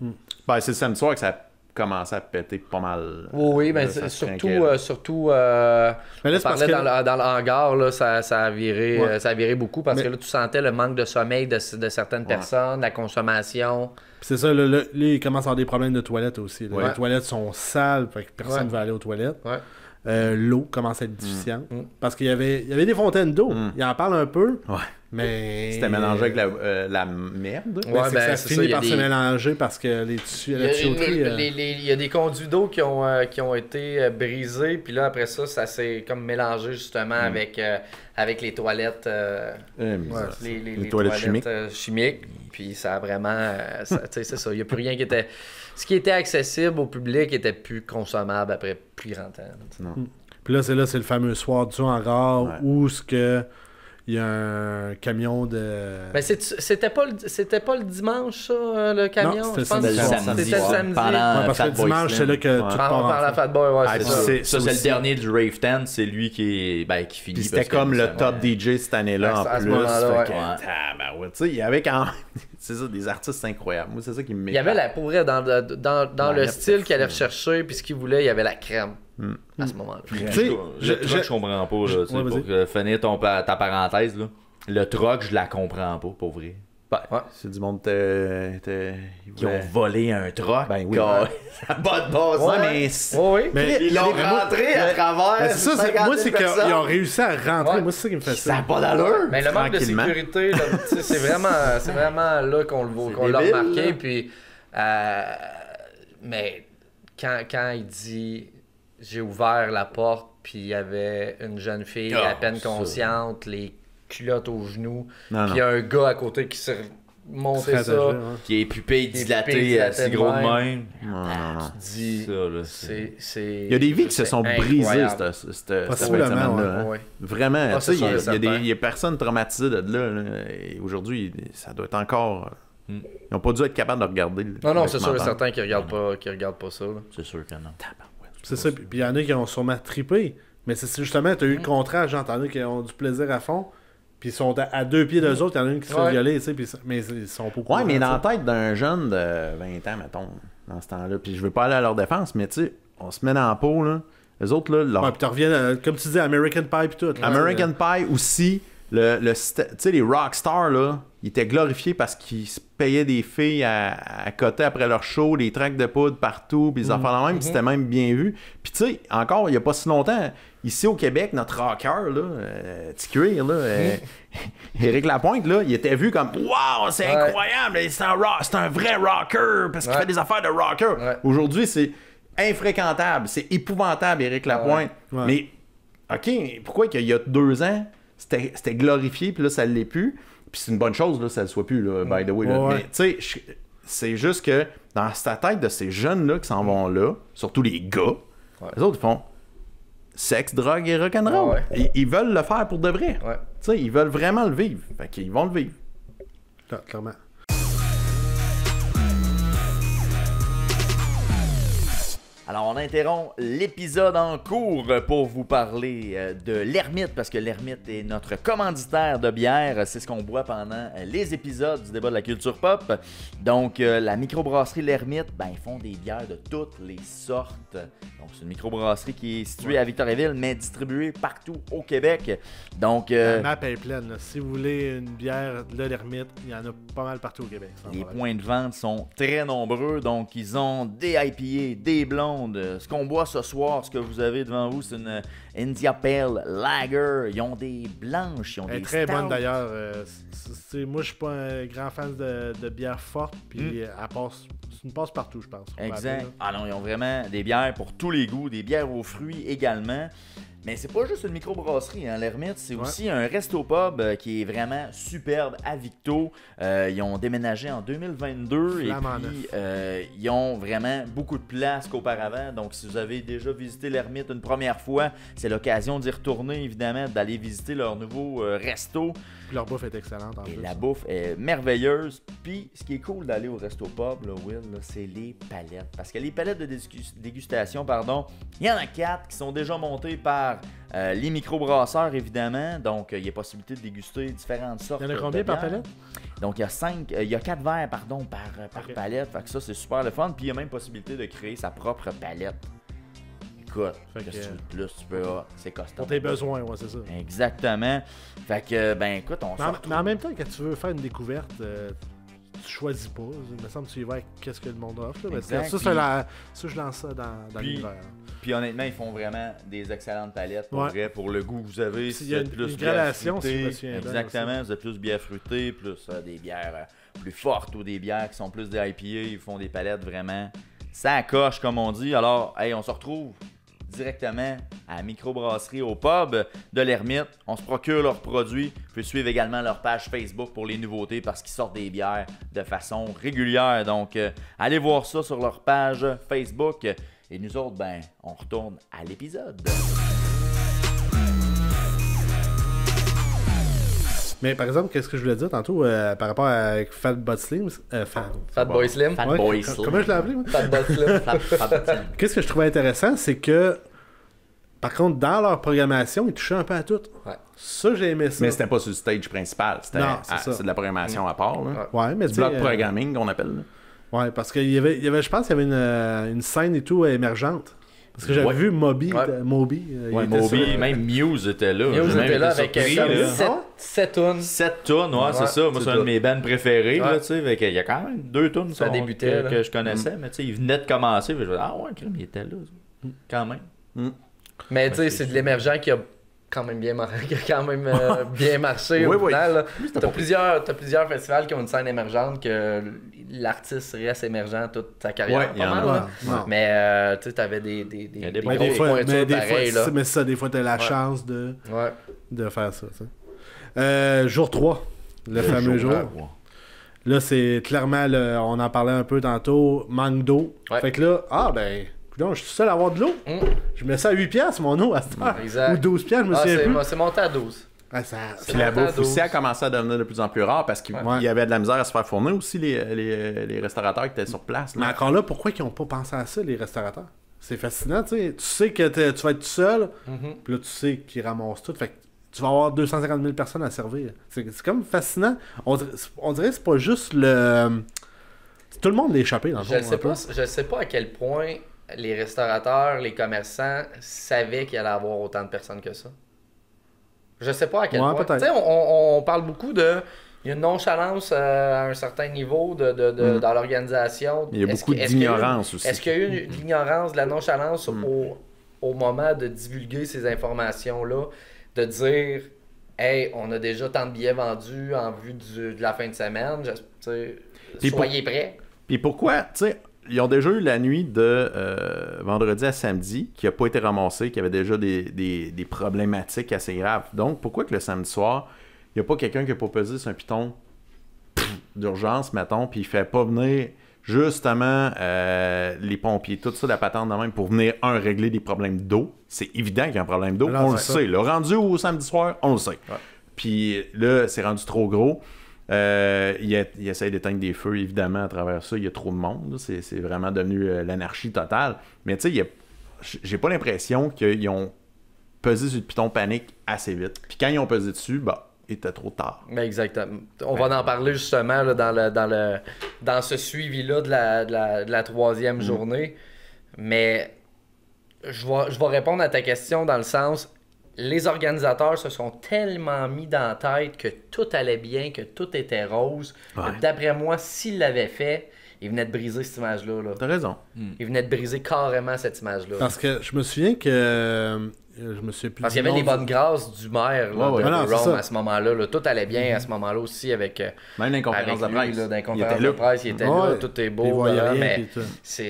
Ben, c'est le samedi soir que ça a commencé à péter pas mal. Oui, mais Ça se surtout, trinquait, là. surtout Mais là, on c'est parce parlait que- dans le hangar, là, ça a viré, Ouais. ça a viré beaucoup parce Mais- que là, tu sentais le manque de sommeil de certaines personnes, la consommation. Puis c'est ça, là, il commence à avoir des problèmes de toilettes aussi. là. Ouais. Les toilettes sont sales, fait que personne Ouais. ne veut aller aux toilettes. Ouais. l'eau commence à être déficiente. Parce qu'il y avait des fontaines d'eau. Il en parle un peu, Ouais. mais... C'était mélangé avec la merde. Mais c'est que ça c'est finit il y a par se mélanger parce que les la tuyauterie... il y a des conduits d'eau qui ont été brisés, puis là, après ça, ça s'est comme mélangé justement avec les toilettes, les toilettes chimiques. Puis ça a vraiment... c'est ça, il n'y a plus rien qui était... Ce qui était accessible au public était plus consommable après plus grand temps. Non. Puis là, c'est le fameux soir du hangar où ce que... Il y a un camion de... Ben c'était pas le dimanche, ça, le camion? Non, c'était je pense le que samedi. C'était le samedi. parce que le dimanche, c'est là que tout part Par la en Fat Boy, ouais, Ah, c'est puis ça. Ça, c'est aussi- le dernier du Rave Tent, c'est lui qui finit. Puis c'était parce que comme le justement, top DJ cette année-là À en ce plus. moment-là, Fait que, ouais. tabarouette. Tu sais, il y avait quand même... c'est ça, des artistes incroyables. Moi, c'est ça qui me met. Il y avait pour vrai, dans le Ouais, style qu'il allait fou. rechercher, puis ce qu'il voulait, il y avait la crème à ce moment-là. Tu sais, Le truck, je comprends pas. Là, tu sais, Ouais, pour finir ta parenthèse, là. Le truck, je la comprends pas, pour vrai. Ben, c'est du monde Qui ont volé un truck. Ben oui. Ça n'a pas de bon sens. Ouais, mais... Oui. Mais Ils l'ont rentré à travers. Mais c'est ça, 50 moi, 000 c'est qu'ils personnes. ont réussi à rentrer. Ouais. Moi, c'est ça qui me fait Ça n'a ça. pas d'allure. Mais le manque de Tranquillement. sécurité, là, tu sais, c'est vraiment là qu'on l'a débile, remarqué. là. Puis, mais quand il dit j'ai ouvert la porte, puis il y avait une jeune fille à peine ça. consciente, les culottes aux genoux, Non, puis il y a un gars à côté qui s'est monté Très ça. âgé, ouais. Qui est pupille Qui est dilatée, pupille dilatée si de gros de même. même. Non. Tu dis, Ça, là, c'est... Il y a des vies qui se sont brisées incroyable. cette Possiblement, semaine-là. ouais. Vraiment. Ah, tu sais, c'est sûr et certain. il y a personne traumatisé de là. Et aujourd'hui, ça doit être encore... Ils n'ont pas dû être capables de regarder. Non, c'est sûr et certain qu'ils regardent pas ça. Là. C'est sûr que non. C'est ça. Puis il y en a qui ont sûrement trippé. Mais c'est justement, tu as eu le contraire. J'ai entendu qu'ils ont du plaisir à fond. Puis ils sont à 2 pieds d'eux autres. Il y en a une qui se fait violer. Tu sais, mais ils sont pas au courant, Ouais, mais dans tu sais. la tête d'un jeune de 20 ans, mettons, dans ce temps-là, puis je veux pas aller à leur défense, mais tu sais, on se met dans la peau, là. Les autres, là, leur... Ouais, puis tu reviens, comme tu dis, American Pie puis tout. là. American Pie aussi, tu sais, les rockstars, là, ils étaient glorifiés parce qu'ils se payaient des filles à côté après leur show, des tracks de poudre partout, puis ils en faisaient même, puis c'était même bien vu. Puis tu sais, encore, il y a pas si longtemps, ici au Québec, notre rocker, là, petit cuir, là, Éric Lapointe, là, il était vu comme « Wow, c'est incroyable, c'est un vrai rocker, parce qu'il fait des affaires de rocker. Ouais. Aujourd'hui, c'est infréquentable, c'est épouvantable, Éric Lapointe. Ouais. Mais, OK, pourquoi qu'il y a 2 ans, c'était glorifié, puis là, ça ne l'est plus. Puis c'est une bonne chose, là, ça ne le soit plus, là, by the way. Là. Ouais. Mais, tu sais, c'est juste que dans sa tête de ces jeunes-là qui s'en vont là, surtout les gars, les autres, ils font sexe, drogue et rock'n'roll. Ouais. Ils veulent le faire pour de vrai. Ouais. Tu sais, ils veulent vraiment le vivre. Fait qu'ils vont le vivre. Clairement. Alors, on interrompt l'épisode en cours pour vous parler de l'Hermite, parce que l'Hermite est notre commanditaire de bière. C'est ce qu'on boit pendant les épisodes du débat de la culture pop. Donc, la microbrasserie L'Hermite, ben, ils font des bières de toutes les sortes. Donc, c'est une microbrasserie qui est située à Victoriaville, mais distribuée partout au Québec. Donc, La map est pleine. Là. Si vous voulez une bière de l'Hermite, il y en a pas mal partout au Québec. sans les problème. points de vente sont très nombreux. Donc, ils ont des IPA, des blondes. Ce qu'on boit ce soir, ce que vous avez devant vous, c'est une India Pale Lager. Ils ont des blanches, ils ont Elle est des très stouts. bonne d'ailleurs. Moi, je suis pas un grand fan de bière forte. Puis c'est une passe partout, je pense. Exact. Ah non, ils ont vraiment des bières pour tous les goûts, des bières aux fruits également. Mais c'est pas juste une microbrasserie, hein. L'Hermite, c'est aussi un resto-pub qui est vraiment superbe à Victo. Ils ont déménagé en 2022 et Flamand puis ils ont vraiment beaucoup de place qu'auparavant. Donc si vous avez déjà visité l'Hermite une première fois, c'est l'occasion d'y retourner évidemment, d'aller visiter leur nouveau resto. Puis leur bouffe est excellente en Et plus. la bouffe est merveilleuse. Puis, ce qui est cool d'aller au resto pub, là, Will, là, c'est les palettes. Parce que les palettes de dégustation, il y en a 4 qui sont déjà montées par les microbrasseurs, évidemment. Donc, il y a possibilité de déguster différentes sortes. Il y en a combien de par bières. palette? Donc, il y a 4 verres, par palette. Fait que ça, c'est super le fun. Puis, il y a même possibilité de créer sa propre palette. Écoute, Fait que, qu'est-ce que tu veux de plus, tu peux, c'est custom. Pour tes besoins, ouais, c'est ça. Exactement. Fait que, ben écoute, on Mais sort. en même temps, quand tu veux faire une découverte, tu tu choisis pas. Il me semble que tu y vas avec qu'est-ce que le monde offre. Là. Mais Exact. ça, je lance ça dans Puis- l'univers. Puis honnêtement, ils font vraiment des excellentes palettes pour Ouais. vrai, pour le goût que vous avez. Il y a c'est plus une bière gradation, fruitée. si je me souviens bien Exactement, vous êtes plus bière fruitée, plus des bières plus fortes ou des bières qui sont plus des IPA. Ils font des palettes vraiment ça coche, comme on dit. Alors, hey, on se retrouve directement à la microbrasserie au pub de l'Ermite. On se procure leurs produits. Vous pouvez suivre également leur page Facebook pour les nouveautés parce qu'ils sortent des bières de façon régulière. Donc, allez voir ça sur leur page Facebook. Et nous autres, ben, on retourne à l'épisode. Mais par exemple, qu'est-ce que je voulais dire tantôt par rapport à Fatboy Slim? Fatboy Slim. Fat Ouais, Boy Slim. Comment je l'ai appelé, moi? Fatboy Slim. Qu'est-ce que je trouvais intéressant, c'est que, par contre, dans leur programmation, ils touchaient un peu à tout. Ouais. Ça, j'ai aimé ça. Mais c'était pas sur le stage principal. C'était Non, c'est ça. c'est de la programmation à part. Là. Ouais, mais Du tu sais, bloc programming qu'on appelle. Là. ouais, parce qu'il y avait, je pense qu'il y avait une scène et tout émergente. Parce que j'avais Ouais. vu Moby. Ouais. Moby, il Ouais, était Moby, sur- même Muse était là. Muse J'ai même était là été avec surpris, comme là. 7 tunes. 7 tunes, ouais, c'est Ouais, ça. Moi, c'est c'est un tout. de mes bands préférés, Ouais. là, tu sais. Fait qu'il y a quand même 2 tunes Ça débutait, que, là. que je connaissais, mais tu sais, il venait de commencer. Puis je me disais, ah ouais, crème, il était là, ça. Quand même. Mais tu sais, c'est de l'émergent qui a quand même bien, qui a quand même bien marché Oui, au oui. final. là. T'as plusieurs festivals qui ont une scène émergente que l'artiste reste émergent toute sa carrière. Ouais, pas il y en mal, a. là. Ouais, non. Mais tu sais, t'avais des y a des Mais bons des fois, pointures pareilles, là. mais ça, des fois, t'as la Ouais. chance de Ouais. faire ça. Tu sais. Jour 3, le fameux jour. Là, c'est clairement, on en parlait un peu tantôt, manque d'eau. Ouais. Fait que là, coudonc, je suis seul à avoir de l'eau. Je mets ça à 8 piastres, mon eau, à cette heure. Exact. Ou 12 piastres, je me Ah, souviens plus. c'est monté à 12. Ah, ça... Puis la monté à bouffe aussi 12. a commencé à devenir de plus en plus rare parce qu'il Ouais. y avait de la misère à se faire fournir aussi les restaurateurs qui étaient sur place. Mais Là. encore là, pourquoi ils n'ont pas pensé à ça, les restaurateurs? C'est fascinant, tu sais. Tu sais que tu vas être tout seul, puis là, tu sais qu'ils ramassent tout. Fait que tu vas avoir 250 000 personnes à servir. C'est comme fascinant. On dirait que c'est pas juste le... C'est tout le monde l'échappé, dans le fond. Je sais pas à quel point les restaurateurs, les commerçants savaient qu'il allait y avoir autant de personnes que ça. Je sais pas à quel Ouais, point. peut-être. Tu sais, on parle beaucoup de... Il y a une nonchalance à un certain niveau dans l'organisation. Il y a beaucoup d'ignorance aussi. Est-ce qu'il y a eu de l'ignorance, de la nonchalance au moment de divulguer ces informations-là, de dire « Hey, on a déjà tant de billets vendus en vue de la fin de semaine. Soyez prêts. » Puis pourquoi, tu sais, ils ont déjà eu la nuit de vendredi à samedi qui n'a pas été ramassée, qui avait déjà des problématiques assez graves. Donc, pourquoi que le samedi soir, il n'y a pas quelqu'un qui n'a pas pesé sur un piton d'urgence, mettons, puis il fait pas venir justement les pompiers, tout ça, la patente de même, pour venir, régler des problèmes d'eau. C'est évident qu'il y a un problème d'eau, Alors, on le c'est ça. sait. Le rendu au samedi soir, on le sait. Ouais. Puis là, c'est rendu trop gros. Il essaie d'éteindre des feux, évidemment, à travers ça. Il y a trop de monde. Là. C'est vraiment devenu l'anarchie totale. Mais tu sais, j'ai pas l'impression qu'ils ont pesé sur le piton panique assez vite. Puis quand ils ont pesé dessus, bah, il était trop tard. Ben exactement. On va en parler justement là, dans ce suivi-là de la troisième journée. Mais je vais répondre à ta question dans le sens, les organisateurs se sont tellement mis dans la tête que tout allait bien, que tout était rose. Ouais. D'après moi, s'ils l'avaient fait, ils venaient de briser cette image-là. Là. T'as raison. Ils venaient de briser carrément cette image-là. Parce que je me souviens que... je me souviens plus Parce du qu'il y avait les nom bonnes grâces du maire là, Ouais, ouais. de Ah non, c'est Rome ça. à ce moment-là. Là. Tout allait bien à ce moment-là aussi avec Même dans les conférences de lui, presse. là, dans les Il conférences était de là. presse, il était Ouais. là, tout est Il beau, voyait là, rien, mais puis tout. c'est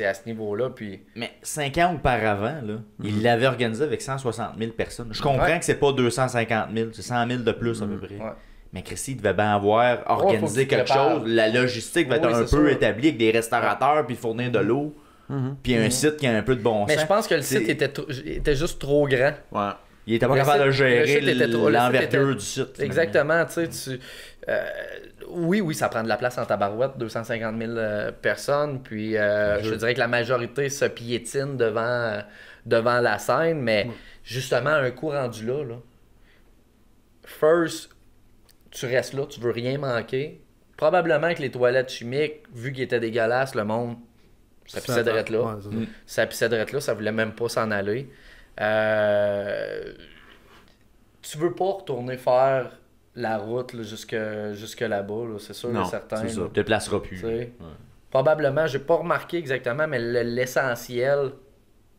à ce niveau-là. Puis... Mais 5 ans auparavant, là, il l'avait organisé avec 160 000 personnes. Je comprends Ouais. que c'est pas 250 000, c'est 100 000 de plus à peu près. Ouais. Mais Christy, il devait bien avoir faut organisé qu'il quelque prépare. chose. La logistique va être Oui, un c'est peu sûr. établie avec des restaurateurs, puis fournir de l'eau, puis un site qui a un peu de bon Mais sens. je pense que le C'est- site était juste trop grand. Ouais. Il était pas le capable de site- gérer le site était trop- le site l'envergure était- du site. Exactement, tu sais, oui, ça prend de la place en tabarouette, 250 000 personnes, puis je te dirais que la majorité se piétine devant la scène, mais justement, un coup rendu là, first, tu restes là, tu veux rien manquer. Probablement que les toilettes chimiques, vu qu'ils étaient dégueulasses, le monde, ça pissait direct là. Ouais, c'est ça. Ça pissait direct là, ça voulait même pas s'en aller. Tu veux pas retourner faire la route là, jusque là-bas, là, c'est sûr Non, et certain. c'est ça. là. Tu te placeras plus. Tu sais. Ouais. Probablement, j'ai pas remarqué exactement, mais l'essentiel,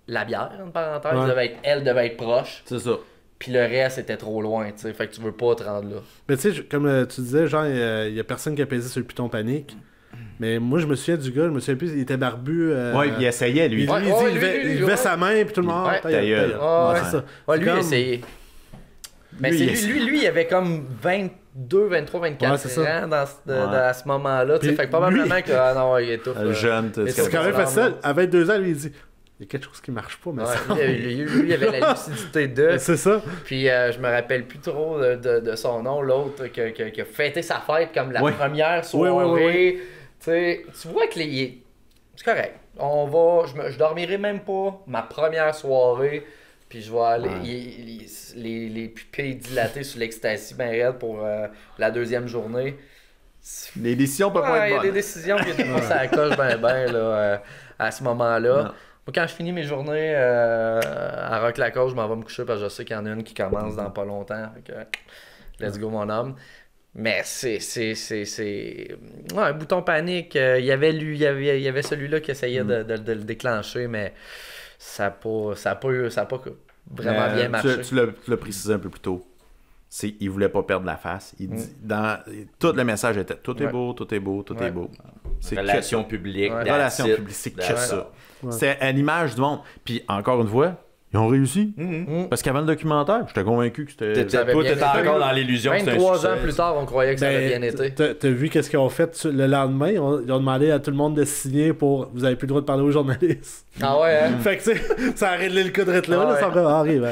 la bière, en parenthèse, Ouais. elle devait être proche. C'est ça. Puis le reste était trop loin, tu sais. Fait que tu veux pas te rendre là. Mais tu sais, comme tu disais, genre, il y a personne qui a pesé sur le piton panique. Mais moi, je me souviens du gars, je me souviens plus, il était barbu. Ouais, il essayait, lui. Il, Ouais, il dit, ouais, il lui, levait, lui, il levait ouais. sa main, puis tout le monde. Ouais. Ta gueule, Ta gueule. ta gueule. Ouais, Ouais, c'est ça. Ouais, lui, C'est il comme- essayait. Mais Lui, c'est il lui, il avait comme 22, 23, 24 Ouais, c'est ça. ans à ce moment-là. tu sais. Puis Fait que probablement que. Ah non, il étouffe. Le jeune, Et C'est quand même Ouais. facile. À 22 ans, lui, il dit il y a quelque chose qui marche pas, mais Ouais, lui, il avait la lucidité de. c'est ça. Puis je me rappelle plus trop de son nom, l'autre qui a fêté sa fête comme la Ouais. première soirée. Oui. Tu sais, tu vois que c'est correct. Je dormirai même pas ma première soirée. Puis je vais aller les pupilles dilatées sur l'ecstasy ben raide pour la deuxième journée. Les décisions peuvent pas Ouais, il y être a des bonnes. décisions qui étaient pas sur la coche ben là, à ce moment-là. Non. Moi, quand je finis mes journées à Rock-la-Côte, je m'en vais me coucher parce que je sais qu'il y en a une qui commence dans pas longtemps. Fait que, let's go, mon homme. Mais c'est... Ouais, un bouton panique. Il y avait celui-là qui essayait de le déclencher, mais ça n'a pas vraiment bien marché. Tu l'as précisé un peu plus tôt. Il voulait pas perdre la face. Il dit, tout le message était tout est Ouais. beau, tout est beau, tout Ouais. est beau. C'est Relation que publique. Ouais. ça. Relation that's it. publique, c'est que That's ça. Ouais. C'est à l'image du monde. Puis encore une fois, ils ont réussi. Parce qu'avant le documentaire, j'étais convaincu que c'était. Ça avait Toi, bien t'étais été. encore dans l'illusion que c'était un 23 succès. ans plus tard, on croyait que ça avait bien été. T'as vu qu'est-ce qu'ils ont fait le lendemain? Ils ont demandé à tout le monde de signer pour vous avez plus le droit de parler aux journalistes. Ah ouais, hein? Fait que tu sais, ça a réglé le coup de là, Ah là, ouais. ça arrive.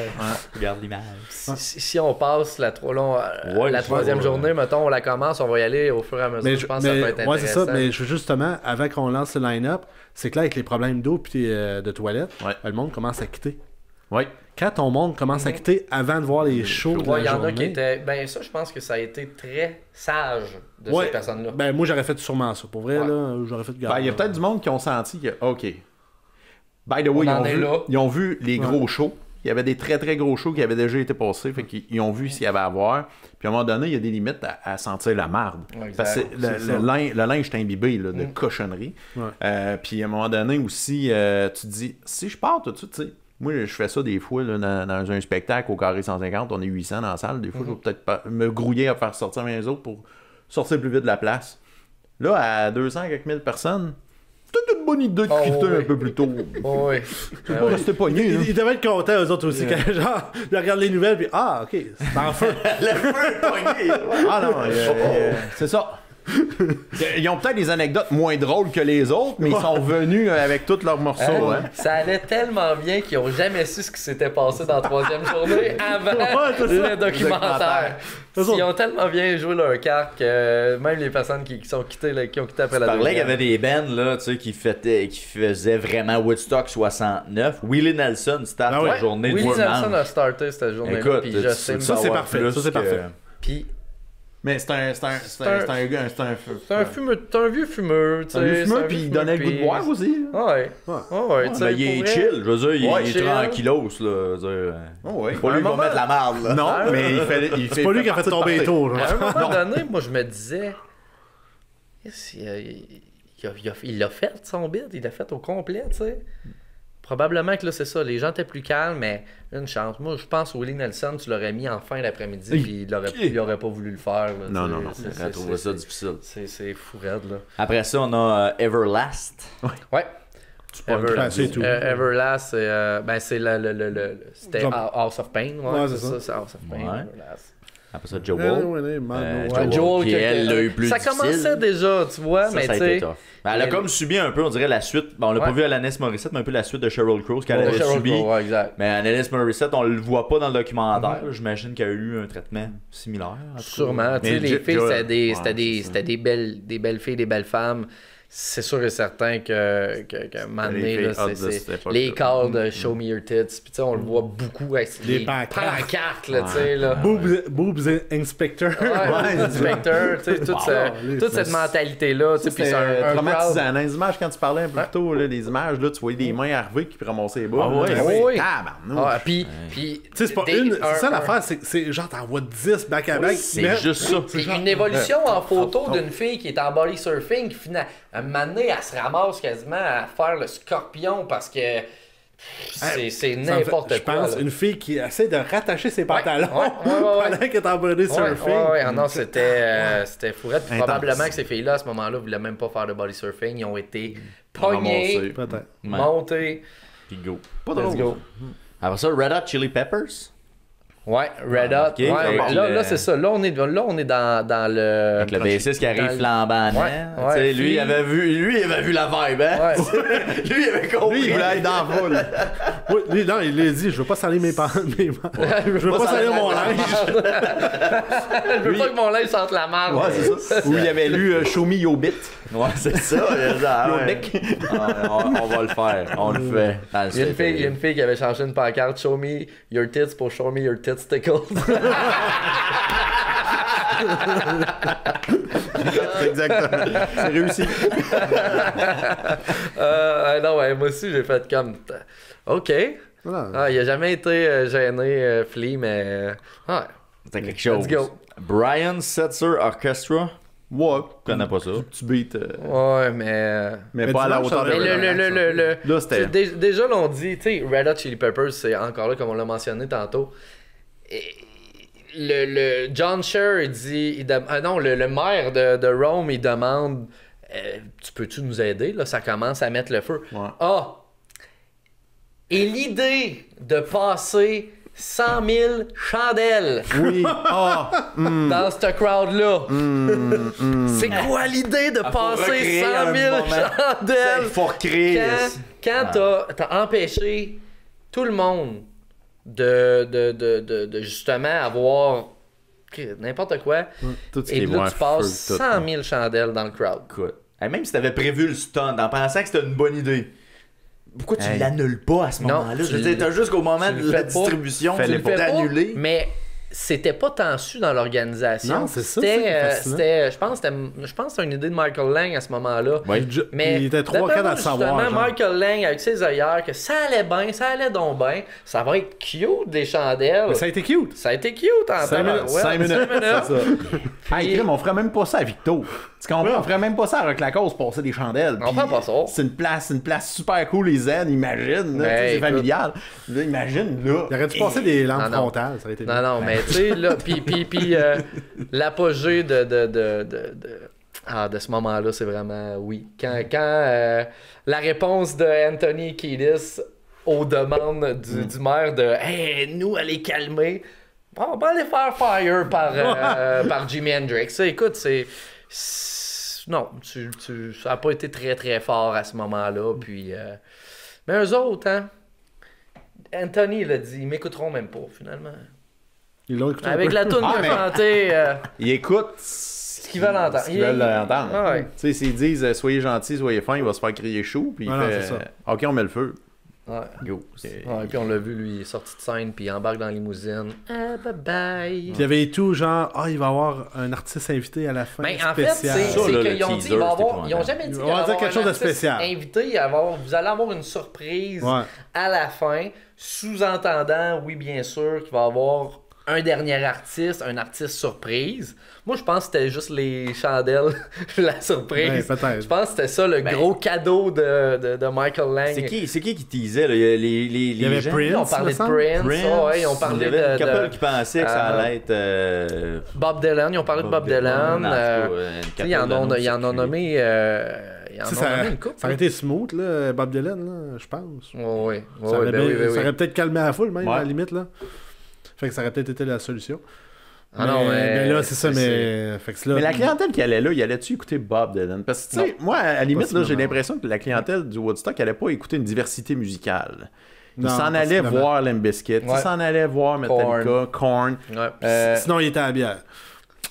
Regarde l'image. Si on passe la Ouais, troisième ouais. journée, mettons, on la commence, on va y aller au fur et à mesure. Mais je pense que ça peut être ouais, c'est intéressant. ça, mais justement, avant qu'on lance le line-up, c'est que là, avec les problèmes d'eau puis de toilettes, Ouais. le monde commence à quitter. Oui. Quand ton monde commence à quitter avant de voir les shows de Ouais, il y la en a journée, qui étaient. Ben, ça, je pense que ça a été très sage de Ouais. ces personnes-là. ben moi j'aurais fait sûrement ça. Pour vrai, Ouais. là, j'aurais fait de Ben, il y a peut-être du monde qui ont senti que, OK. By the way, On ils en ont, est vu, là. ils ont vu les gros shows. Il y avait des très très gros shows qui avaient déjà été passés. Fait qu'ils ont vu s'il y avait à voir. Puis à un moment donné, il y a des limites à sentir la marde. Ouais, exact. Parce que le linge est imbibé là, de cochonneries. Ouais. Puis à un moment donné aussi, tu te dis, si je pars tout de suite, tu sais. Moi, je fais ça des fois là, dans un spectacle au carré 150, on est 800 dans la salle. Des fois, je vais peut-être pas me grouiller à faire sortir mes autres pour sortir plus vite de la place. Là, à 200 quelques mille personnes, c'est peut-être une bonne idée de quitter oui. un peu plus tôt. Oh, oui. C'est pas rester pogné. là. Ils devaient être contents, eux autres aussi, quand genre, ils regardent les nouvelles, puis ah, ok, c'est en feu. Ah non, c'est ça. Ils ont peut-être des anecdotes moins drôles que les autres, mais ils sont venus avec tous leurs morceaux. Hein? Hein. Ça allait tellement bien qu'ils n'ont jamais su ce qui s'était passé dans la troisième journée avant Ouais, c'est ça. le documentaire. C'est ça. Ils ont tellement bien joué leur carte que même les personnes qui ont quitté après la Je parlais qu'il y deuxième. avait des bands là, tu sais, qui faisaient vraiment Woodstock 69. Willie Nelson start Ah ouais. la journée du Willie dimanche. Nelson a starté cette journée-là. Écoute, Puis je sais ça, c'est avoir parfait, plus ça, c'est que- parfait. Puis Mais c'est un c'est un vieux fumeur, tu sais. un vieux fumeur, c'est un puis vieux il donnait le goût de fumeur, boire puis- aussi. Ouais. Ouais. Ouais, tu sais, Mais il est pour vrai. chill, je veux dire, Ouais, il est chill. tranquillos, là. Je veux dire, Oh, ouais. Pas lui un qui va moment- mettre la marde, là. Non, mais il fait. C'est pas lui qui a fait tomber les tours. À genre. un moment donné, moi, je me disais, yes, il l'a fait, son bid, il l'a fait au complet, tu sais. Probablement que là, c'est ça, les gens étaient plus calmes, mais une chance. Moi, je pense que Willie Nelson, tu l'aurais mis en fin d'après-midi, puis il aurait pas voulu le faire. Là, Non, tu sais. non, non. J'aurais trouvé ça difficile. C'est fou raide, là. Après ça, on a Everlast. Ouais. Ouais, c'est tout. Everlast, c'est c'était Jump. House of Pain, ouais, Ouais, c'est c'est ça. c'est House of Pain, Ouais. Everlast. Après ça, Joel. Joel, qui, elle, l'a eu plus ça difficile. commençait déjà, tu vois, Ça, mais ça a tu été sais. tough. Ben, elle a comme subi un peu, on dirait, la suite. Bon, on l'a pas Ouais. vu à Alanis Morissette, mais un peu la suite de Sheryl Crow, ce qu'elle Ouais, avait Sheryl subi. Crow, ouais, exact. Mais Alanis Morissette, on le voit pas dans le documentaire. J'imagine qu'elle a eu un traitement similaire. en tout cas. Sûrement. Tu sais, Mais les filles, Joel- c'était des, ouais, c'était des, c'est ça. c'était des belles filles, des belles femmes. c'est sûr et certain que un moment donné, Les là, filles hot de c'est cette époque-là. les calls de Show Me Your Tits. Puis tu sais, on le voit beaucoup avec Les les pancartes. pancartes, là, tu sais, là. Boobs Inspector. Ouais, Inspector, tu sais, toute cette mentalité-là, tu sais, puis c'est un traumatisant. crowd. Dans les images, quand tu parlais un peu plus tôt, là, les images, là, tu voyais des mains arriver qui ramassaient les bas. Ah ouais, là. oui. Tabarnouche. Ah, puis Tu sais, c'est pas une. C'est ça l'affaire, c'est genre, t'envoies 10 back-à-back. C'est juste ça. c'est une évolution en photo d'une fille qui est en body surfing qui finalement, un moment donné, elle se ramasse quasiment à faire le scorpion parce que c'est n'importe quoi. Je pense là. une fille qui essaie de rattacher ses pantalons ouais. pendant qu'elle est en body surfing. Ah non, c'était fourette. Puis Intense. probablement que ces filles-là, à ce moment-là, voulaient même pas faire de body surfing. Ils ont été pognés, Ramassés. Peut-être. montés. Puis go. Pas Let's drôle. go. Après ça, Red Hot Chili Peppers. Ouais, Red Hot. ok. Ouais, Avec là, le- c'est ça. Là, on est dans le. Avec le bassiste qui arrive dans le- flambant en Ouais, l'air. ouais, Tu sais, puis- lui, il avait vu la vibe, hein? Ouais. Lui, il avait compris. Lui, il voulait être dans la foule. Oui, lui, non, il l'a dit, je veux pas salir mes pantalons. Je veux pas salir mon linge. Je veux pas que mon linge sente la marde. Ouais, c'est ça. Où il avait lu Show Me Your Bit. Ouais, c'est ça. il a dit, ah, Your ouais. dick. On va le faire. On le fait. Ah, Il y a une fille qui avait changé une pancarte Show me your tits pour Show me your tits tickles. Exactement. C'est réussi. Non, ouais, moi aussi, j'ai fait comme. OK. Voilà. Ah, il a jamais été gêné, Flea, mais. Ouais. C'est quelque chose. Let's go. Brian Setzer Orchestra. Ouais. Je connais pas ça. Tu beat. Ouais, mais. Mais pas à la dimanche, hauteur de ça Mais Red Hot. le Là, c'était. déjà, l'on dit, tu sais, Red Hot Chili Peppers, c'est encore là, comme on l'a mentionné tantôt. Et le John Scher, il dit. Non, le maire de Rome, il demande tu peux-tu nous aider? Là, ça commence à mettre le feu. Ouais. Ah! Et l'idée de passer 100 000 chandelles Oui. Ah. dans ce crowd-là. C'est quoi l'idée de passer recréer 100 un 000 moment. chandelles? Il faut recréer. Quand t'as empêché tout le monde de justement avoir n'importe quoi, Tout ce qui et est là voir tu passes feu, tout, 100 000 chandelles dans le crowd. Écoute, même si t'avais prévu le stunt en pensant que c'était une bonne idée, pourquoi tu Hey. l'annules pas à ce Non, moment-là? tu Je veux dire, t'as jusqu'au moment tu de le la fais pas. distribution, Fais-le tu pas. le fais Fais pas, annuler. mais c'était pas tant su dans l'organisation. Non, c'est ça, c'est fascinant. je pense que c'était une idée de Michael Lang à ce moment-là. Ouais. Mais il était d'après 3-4 moi, à savoir. justement, genre. Michael Lang avec ses œillères, que ça allait bien, ça allait donc bien, ça va être cute des chandelles. Mais ça a été cute. Ça a été cute en 5 minutes. tabarouette. 5 minutes. 5 minutes. C'est ça. Hey, Grim, on ferait même pas ça à Victo. Tu comprends? On ferait même pas ça à Rock-la-Cause, passer des chandelles. On Puis ferait pas ça. C'est une place super cool, les zen, imagine. Là, Ben, tu sais, c'est écoute. familial. Là, imagine, là. Il aurait dû passer des lampes non. frontales. Ça aurait été Non, non, mais tu sais, là, puis l'apogée de ce moment-là, c'est vraiment oui. Quand la réponse de Anthony Kiedis aux demandes du maire de Hey, nous, allez calmer, on va aller faire fire par Jimi Hendrix. Ça, écoute, non, ça n'a pas été très très fort à ce moment-là. Puis, mais eux autres, hein, Anthony l'a dit, ils m'écouteront même pas finalement. Ils l'ont écouté. Avec la toune Ah, qu'il a chantée, Ils écoutent ce qu'ils veulent entendre. Ce qu'ils veulent entendre. Ah ouais. Tu sais, s'ils disent soyez gentils, soyez fins, il va se faire crier chou. Puis Ah il non, fait c'est ça. OK, on met le feu. Ouais. Go. Ouais, puis on l'a vu, lui, il est sorti de scène, puis il embarque dans la limousine. Ah, bye bye. Puis il y avait tout, genre, il va y avoir un artiste invité à la fin. Mais en fait, spécial. c'est Ça, là, qu'ils le ont dit teaser, qu'il va c'était avoir. Ils ont jamais dit Ils qu'il vont va dire avoir quelque un chose de artiste spécial. invité. Vous allez avoir une surprise Ouais. à la fin, sous-entendant, oui, bien sûr, qu'il va y avoir un dernier artiste, un artiste surprise. Moi, je pense que c'était juste les chandelles, la surprise. Ouais, peut-être. Je pense que c'était ça le gros cadeau de Michael Lang. C'est qui teasait, là? Il y avait gens? Prince. Ils ont parlé de me semble. Prince, ouais, ils ont parlé Il y avait une de couple qui pensait que ça allait être... Bob Dylan, ils ont parlé de Bob Dylan. en tout cas, une Tu sais, couple ils en ont d'annonces nommé. Ils en Tu sais, ont nommé une couple. ça aurait été smooth, là, Bob Dylan, là, je pense. Oui, Ça aurait, oui, ça aurait peut-être calmé la foule, même, Ouais. à la limite, là. Fait que ça aurait peut-être été la solution. Ah non, mais là, c'est ça, mais... Fait que là, Mais la clientèle qui allait là, il allait-tu écouter Bob Dylan? Parce que, tu sais, moi, à la limite, là, j'ai l'impression que la clientèle du Woodstock allait pas écouter une diversité musicale. Ils Non, s'en allaient possiblement. voir Limp Bizkit, ils s'en allaient voir Metallica, Korn. Ouais. Sinon, il était à la bière.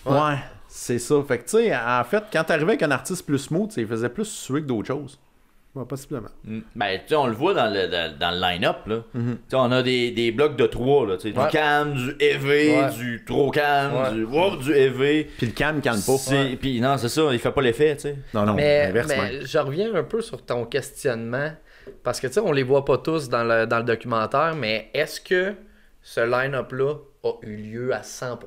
Ouais, C'est ça. Fait que, tu sais, en fait, quand t'arrivais avec un artiste plus smooth, il faisait plus suer que d'autres choses. Ouais, possiblement. Ben, tu sais, on le voit dans le line-up, là. Tu sais, on a des blocs de 3, là. Tu sais, du cam, du EV, du trop cam, du EV. Puis le cam, il canne pas. Puis non, c'est ça, il fait pas l'effet, tu sais. Non, mais inversement. je reviens un peu sur ton questionnement. Parce que, tu sais, on les voit pas tous dans le documentaire, mais est-ce que ce line-up-là a eu lieu à 100%?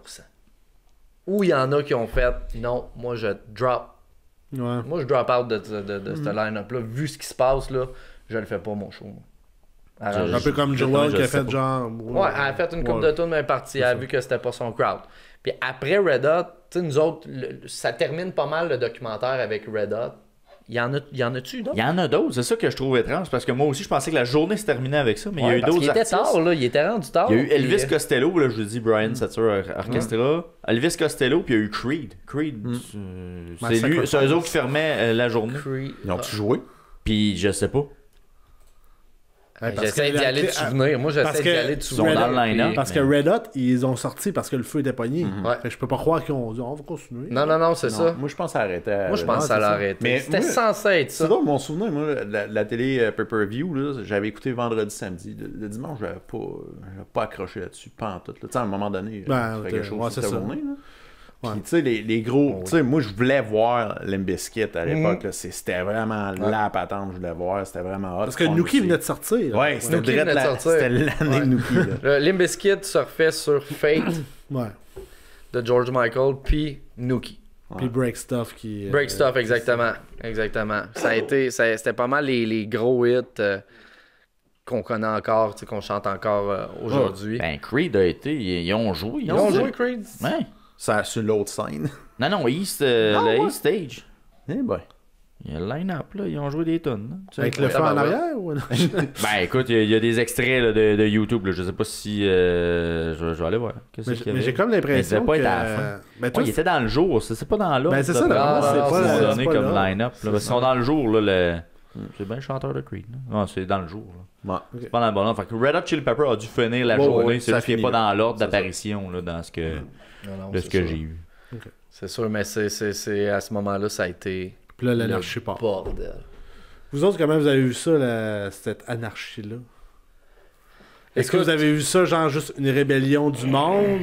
Ou il y en a qui ont fait, non, moi je drop. Ouais. Moi, je drop out de ce line-up-là. Vu ce qui se passe, là, je le fais pas, mon show. Un peu comme Joel qui a fait genre. Ouais, elle a fait une coupe de tour, mais elle est partie. Elle a vu que c'était pas son crowd. Puis après Red Hot, tu sais, nous autres, ça termine pas mal le documentaire avec Red Hot. Il y en a-tu d'autres? Il y en a d'autres, c'est ça que je trouve étrange, parce que moi aussi, je pensais que la journée se terminait avec ça, mais il y a eu parce d'autres qu'il était artistes. tard, là, il était rendu tard. Il y a eu Elvis Costello, là, je vous dis, Brian Setzer Orchestra. Elvis Costello, puis il y a eu Creed. Creed, c'est eux autres qui fermaient la journée. Ils ont-tu joué? Puis je sais pas. J'essaie d'y aller de souvenir. Moi, j'essaie d'y aller de souvenir. Dans le line-up, Parce que Red Hot, ils ont sorti parce que le feu était pogné. Ouais. Fait que je peux pas croire qu'ils ont dit on va continuer. Non, c'est ça. Moi, je pense à arrêter. Moi, je pense que ça l'a arrêté. Mais c'était moi, censé être c'est ça. drôle, mon souvenir, moi, la télé pay-per-view, là, j'avais écouté vendredi, samedi. Le dimanche, j'avais pas accroché là-dessus, pas en tout. Tu sais, à un moment donné, Ben, fait quelque chose ouais, cette c'est ça. journée. Là. Ouais. Puis, tu sais, les gros. Tu sais, moi, je voulais voir Limp Bizkit à l'époque. Là. C'était vraiment la patente, je voulais voir. C'était vraiment hot. Parce que Fun Nookie aussi. venait de sortir. Ouais, c'était Nookie venait de sortir. c'était l'année de Nookie. Là. Limp Bizkit se refait sur Fate Ouais. de George Michael, puis Nookie. Puis Break Stuff qui. Break Stuff, exactement. Ça a été, c'était pas mal les gros hits qu'on connaît encore, qu'on chante encore aujourd'hui. Ben, Creed a été. Ils ont joué. Ils ont joué Creed? Ouais. Ça sur l'autre scène. Non, East, le East Stage. Eh ben. Il y a le line-up, là. Ils ont joué des tonnes. Là. Avec le feu en arrière ou non? Ben, écoute, il y a des extraits là, de YouTube. Là. Je sais pas si. Je vais aller voir. Qu'est-ce qu'il y Mais avait? j'ai comme Mais il l'impression devait pas que. être à la fin. Ben, toi, Ouais, il était dans le jour. C'est pas dans l'ordre. Ben, c'est ça, là, c'est c'est pas- donné c'est pas comme là. line-up. Là, parce qu'ils sont dans le jour. Là, c'est bien le chanteur de Creed. Là. Non, c'est dans le jour. Là. Ouais. C'est pas dans le bon ordre. Fait que Red Hot Chili Pepper a dû finir la Ouais, journée. ouais, C'est ça juste qu'il n'est finit, pas dans l'ordre c'est ça. d'apparition là, dans ce que, Non, de ce c'est que sûr. j'ai eu. C'est sûr, mais c'est à ce moment-là, ça a été Puis là, l'anarchie part. bordel. Vous autres, comment vous avez vu ça, cette anarchie-là? Est-ce que Écoute, vous avez vu ça, genre juste une rébellion du monde?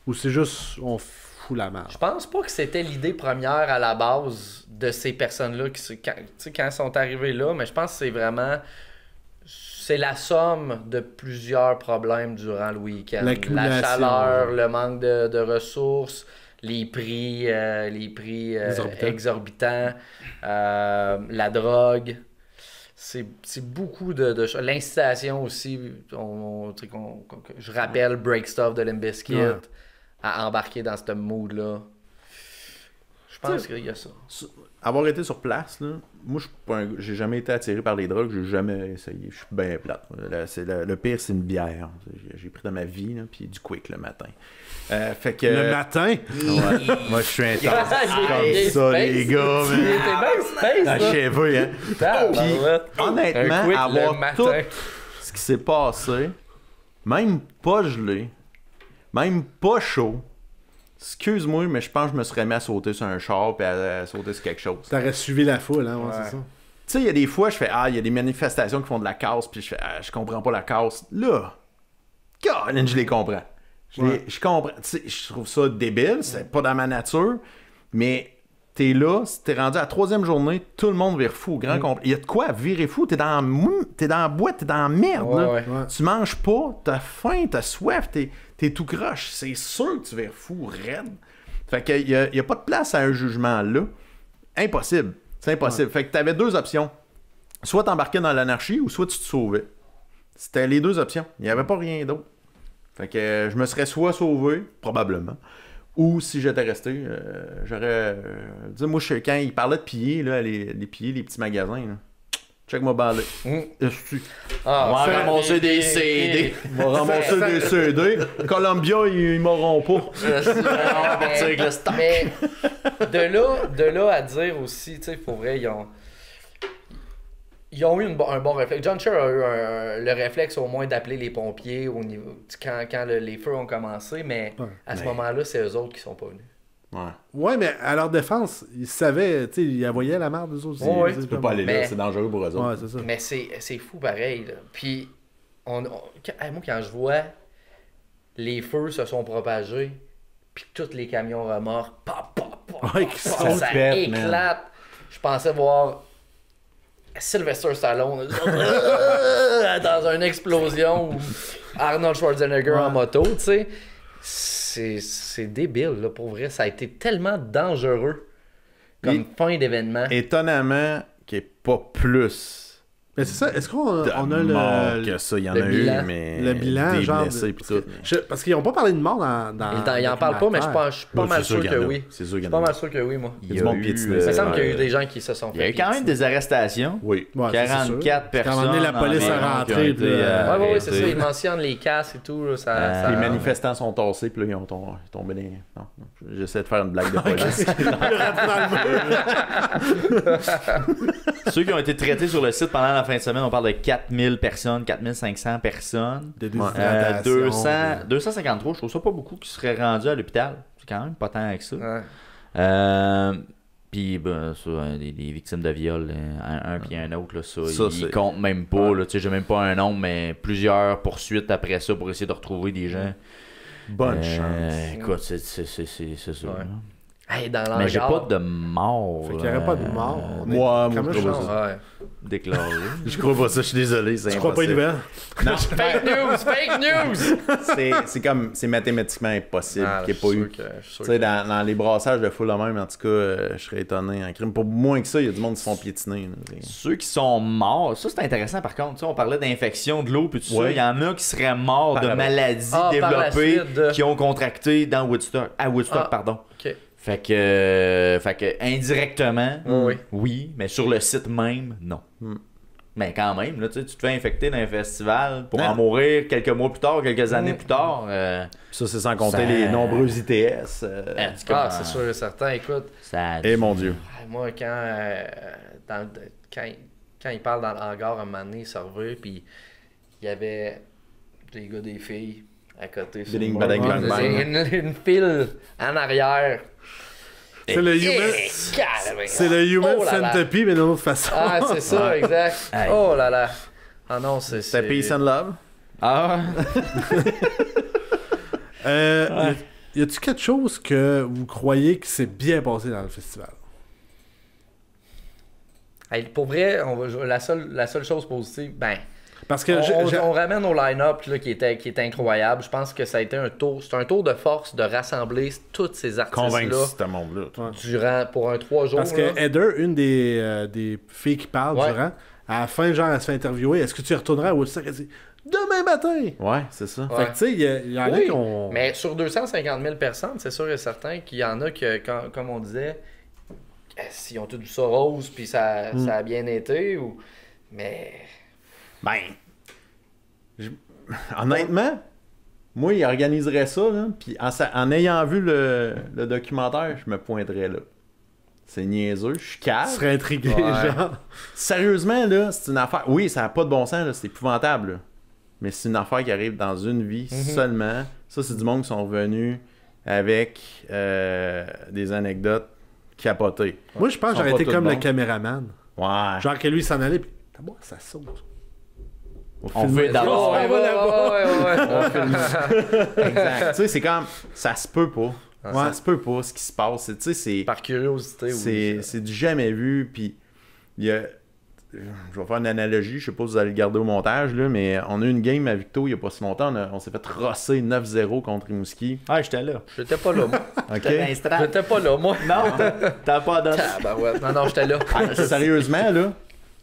Ou c'est juste on fout la marche? Je pense pas que c'était l'idée première à la base de ces personnes-là quand ils sont arrivés là, mais je pense que c'est vraiment c'est la somme de plusieurs problèmes durant le week-end. La L'accumulation, chaleur, le manque de ressources, les prix exorbitants, la drogue. C'est beaucoup de choses. L'incitation aussi. Je rappelle Break Stuff de Limp Bizkit Ouais. à embarquer dans ce mood-là. Je pense qu'il y a ça. Avoir été sur place, là, moi, j'ai jamais été attiré par les drogues, j'ai jamais essayé. Je suis bien plate. Le pire, c'est une bière. J'ai pris dans ma vie, là, puis du quick le matin. Fait que, Le matin? Ouais. Moi, je suis intense. Il est Comme ça, space. les gars. Il était bien space, Ah, là. je sais pas, hein. Tabarouette. Honnêtement, Un quick le avoir matin. tout ce qui s'est passé, même pas gelé, même pas chaud, excuse-moi, mais je pense que je me serais mis à sauter sur un char et à sauter sur quelque chose. T'aurais suivi la foule, hein? Ouais, c'est ça. Tu sais, il y a des fois, je fais il y a des manifestations qui font de la casse, puis je fais je comprends pas la casse. Là, Colin, je les comprends. Je comprends. Tu sais, je trouve ça débile, c'est pas dans ma nature, mais t'es là, t'es rendu à la 3e journée, tout le monde vire fou, au grand complet. Il y a de quoi virer fou, t'es dans la boîte, t'es dans la merde, là. Ouais. Tu manges pas, t'as faim, t'as soif, t'es tout croche. C'est sûr que tu vires fou, raide. Fait qu'il y a pas de place à un jugement là. Impossible. C'est impossible. Fait que t'avais 2 options. Soit t'embarquais dans l'anarchie ou soit tu te sauvais. C'était les 2 options. Il n'y avait pas rien d'autre. Fait que je me serais soit sauvé, probablement, ou si j'étais resté, j'aurais... moi, quand il parlait de piller, là, les piller, les petits magasins, là. Check-moi baller. On va ramasser des CD. On va ramasser des CD. Columbia, ils m'auront pas. On va partir avec le stock. Mais de là à dire aussi, tu sais, pour vrai, ils ont eu un bon réflexe. John Cher a eu le réflexe au moins d'appeler les pompiers au niveau, quand les feux ont commencé, mais à ce moment-là, c'est eux autres qui sont pas venus. Ouais, mais à leur défense, ils savaient, tu sais, ils voyaient la merde des autres. Ouais, Tu peux pas aller là, Mais- c'est dangereux pour eux autres. Ouais, c'est ça. Mais c'est fou pareil. Là. Puis, moi, quand je vois les feux se sont propagés, puis tous les camions remorques, Ouais, qui ça sont pète, man. éclate. Je pensais voir Sylvester Stallone dans une explosion ou Arnold Schwarzenegger en moto, tu sais. C'est débile, là, pour vrai. Ça a été tellement dangereux comme fin d'événement. Étonnamment qu'il n'y ait pas plus Mais c'est ça, est-ce qu'on de on morts a que ça. Il y en le a bilan. eu, mais le bilan, des genre... blessés pis tout. Parce qu'ils n'ont pas parlé de mort dans Il en parle pas, mais je suis pas Ouais, mal c'est sûr sûr qu'il y que en a. oui. C'est sûr Je qu'il y suis en pas a. mal sûr que oui, moi. Il y a du monde piétiné. Il me semble Ouais. qu'il y a eu des gens qui se sont Il y a fait eu quand même des arrestations. Oui. Ouais, ça, c'est sûr. 44 Quand à un moment donné, personnes. la police environ est qui ont rentrée, été, puis là, Ouais, c'est ça. arrêtées. Ils mentionnent les casses et tout. Là, ça... Les manifestants sont tassés, puis là, ils ont tombé des... Non, j'essaie de faire une blague de police. Ceux qui ont été traités sur le site pendant la fin de semaine, on parle de 4000 personnes, 4500 personnes. de déshydratation. 253, je trouve ça pas beaucoup qui seraient rendus à l'hôpital. C'est quand même pas tant avec ça. Ouais. Puis ça, des victimes de viol, un puis un autre, là, ça Ça, ils c'est- comptent même pas. Là, tu sais, j'ai même pas un nombre, mais plusieurs poursuites après ça pour essayer de retrouver des gens. Bonne chance. Écoute, c'est ça. Ouais. là. Hey, dans Mais j'ai l'hangar. pas de mort. Fait qu'il n'y aurait pas de mort. On est Moi, quand même je crois chanceux. pas Ouais. déclaré. Je crois pas ça, je suis désolé, c'est Je crois pas une impossible. nouvelle. Non, Fake news! Fake news! c'est comme, c'est mathématiquement impossible Ah, qu'il n'y ait je pas suis eu. sûr que- je suis sûr Tu sais, que- dans les brassages de foule de même, en tout cas, je serais étonné en crime. Pour moins que ça, il y a du monde qui se font piétiner. Là. Ceux qui sont morts, ça c'est intéressant par contre. Tu sais, on parlait d'infection de l'eau puis tout ça. Ouais. Il y en a qui seraient morts de Par- maladies Ah, par la développées suite de- qui ont contracté dans Woodstock. À Woodstock, Ah. pardon. Ok. Fait que indirectement, Oui. oui, mais sur le site même, non. Mais quand même, là, tu sais, tu te fais infecter dans un festival pour Ah. en mourir quelques mois plus tard, quelques années plus tard. Ça, c'est sans compter Ça- les nombreux ITS. Ah, c'est sûr et certain. Écoute, Ça Eh mon Dieu. moi, quand il parle dans le hangar, un moment donné, il s'est revu, puis il y avait des gars, des filles à côté. sur le Biding, bord. bading, bang, bang. Une file en arrière. C'est le human, c'est le human Oh là là. centipede, mais d'une autre façon. Ah, c'est ça, exact. Hey. Oh là là. Ah non, c'est... C'était Peace and Love. Ah, Y a-tu quelque chose que vous croyez qui s'est bien passé dans le festival? Hey, pour vrai, la seule chose positive, ben... Parce que On ramène au line-up là, qui est incroyable. Je pense que ça a été c'est un tour de force de rassembler tous ces Convaincu artistes-là ce monde-là. pour un 3 jours. parce là. que Heather, une des filles qui parle Ouais. durant, à la fin, genre, elle se fait interviewer. Est-ce que tu retournerais à Woodstock? Elle dit demain matin! Ouais, c'est ça. Ouais. Fait que tu sais, il y en a Oui, qui ont. mais sur 250 000 personnes, c'est sûr et certain qu'il y en a que, comme on disait, s'ils ont tout vu ça rose, puis ça a bien été, ou... Mais... Ben, honnêtement, moi, il organiserait ça, là, puis en ayant vu le documentaire, je me pointerais là. C'est niaiseux, je suis Tu calme. serais intrigué, Ouais. genre. Sérieusement, là, c'est une affaire... Oui, ça n'a pas de bon sens, là, c'est épouvantable, là. Mais c'est une affaire qui arrive dans une vie seulement. Ça, c'est du monde qui sont revenus avec des anecdotes capotées. Moi, je pense que Ils sont j'aurais pas été tous comme le bons. caméraman. Ouais. Genre que lui s'en allait, puis moi, ça saute. on fait d'abord. Ouais, ouais. Exact. Tu sais, c'est comme... Ça se peut pas. Ouais. Ça se peut pas, ce qui se passe. Tu sais, c'est... Par curiosité, oui. C'est du jamais vu, puis il y a... Je vais faire une analogie, je sais pas si vous allez le garder au montage, là, mais on a eu une game à Victo il y a pas si longtemps, on s'est fait rosser 9-0 contre Rimouski. Ah, j'étais là. J'étais pas là, moi. OK? J'étais pas là, moi. Non, t'as pas donné. Ben ouais. Non, j'étais là. Ah, sérieusement, là,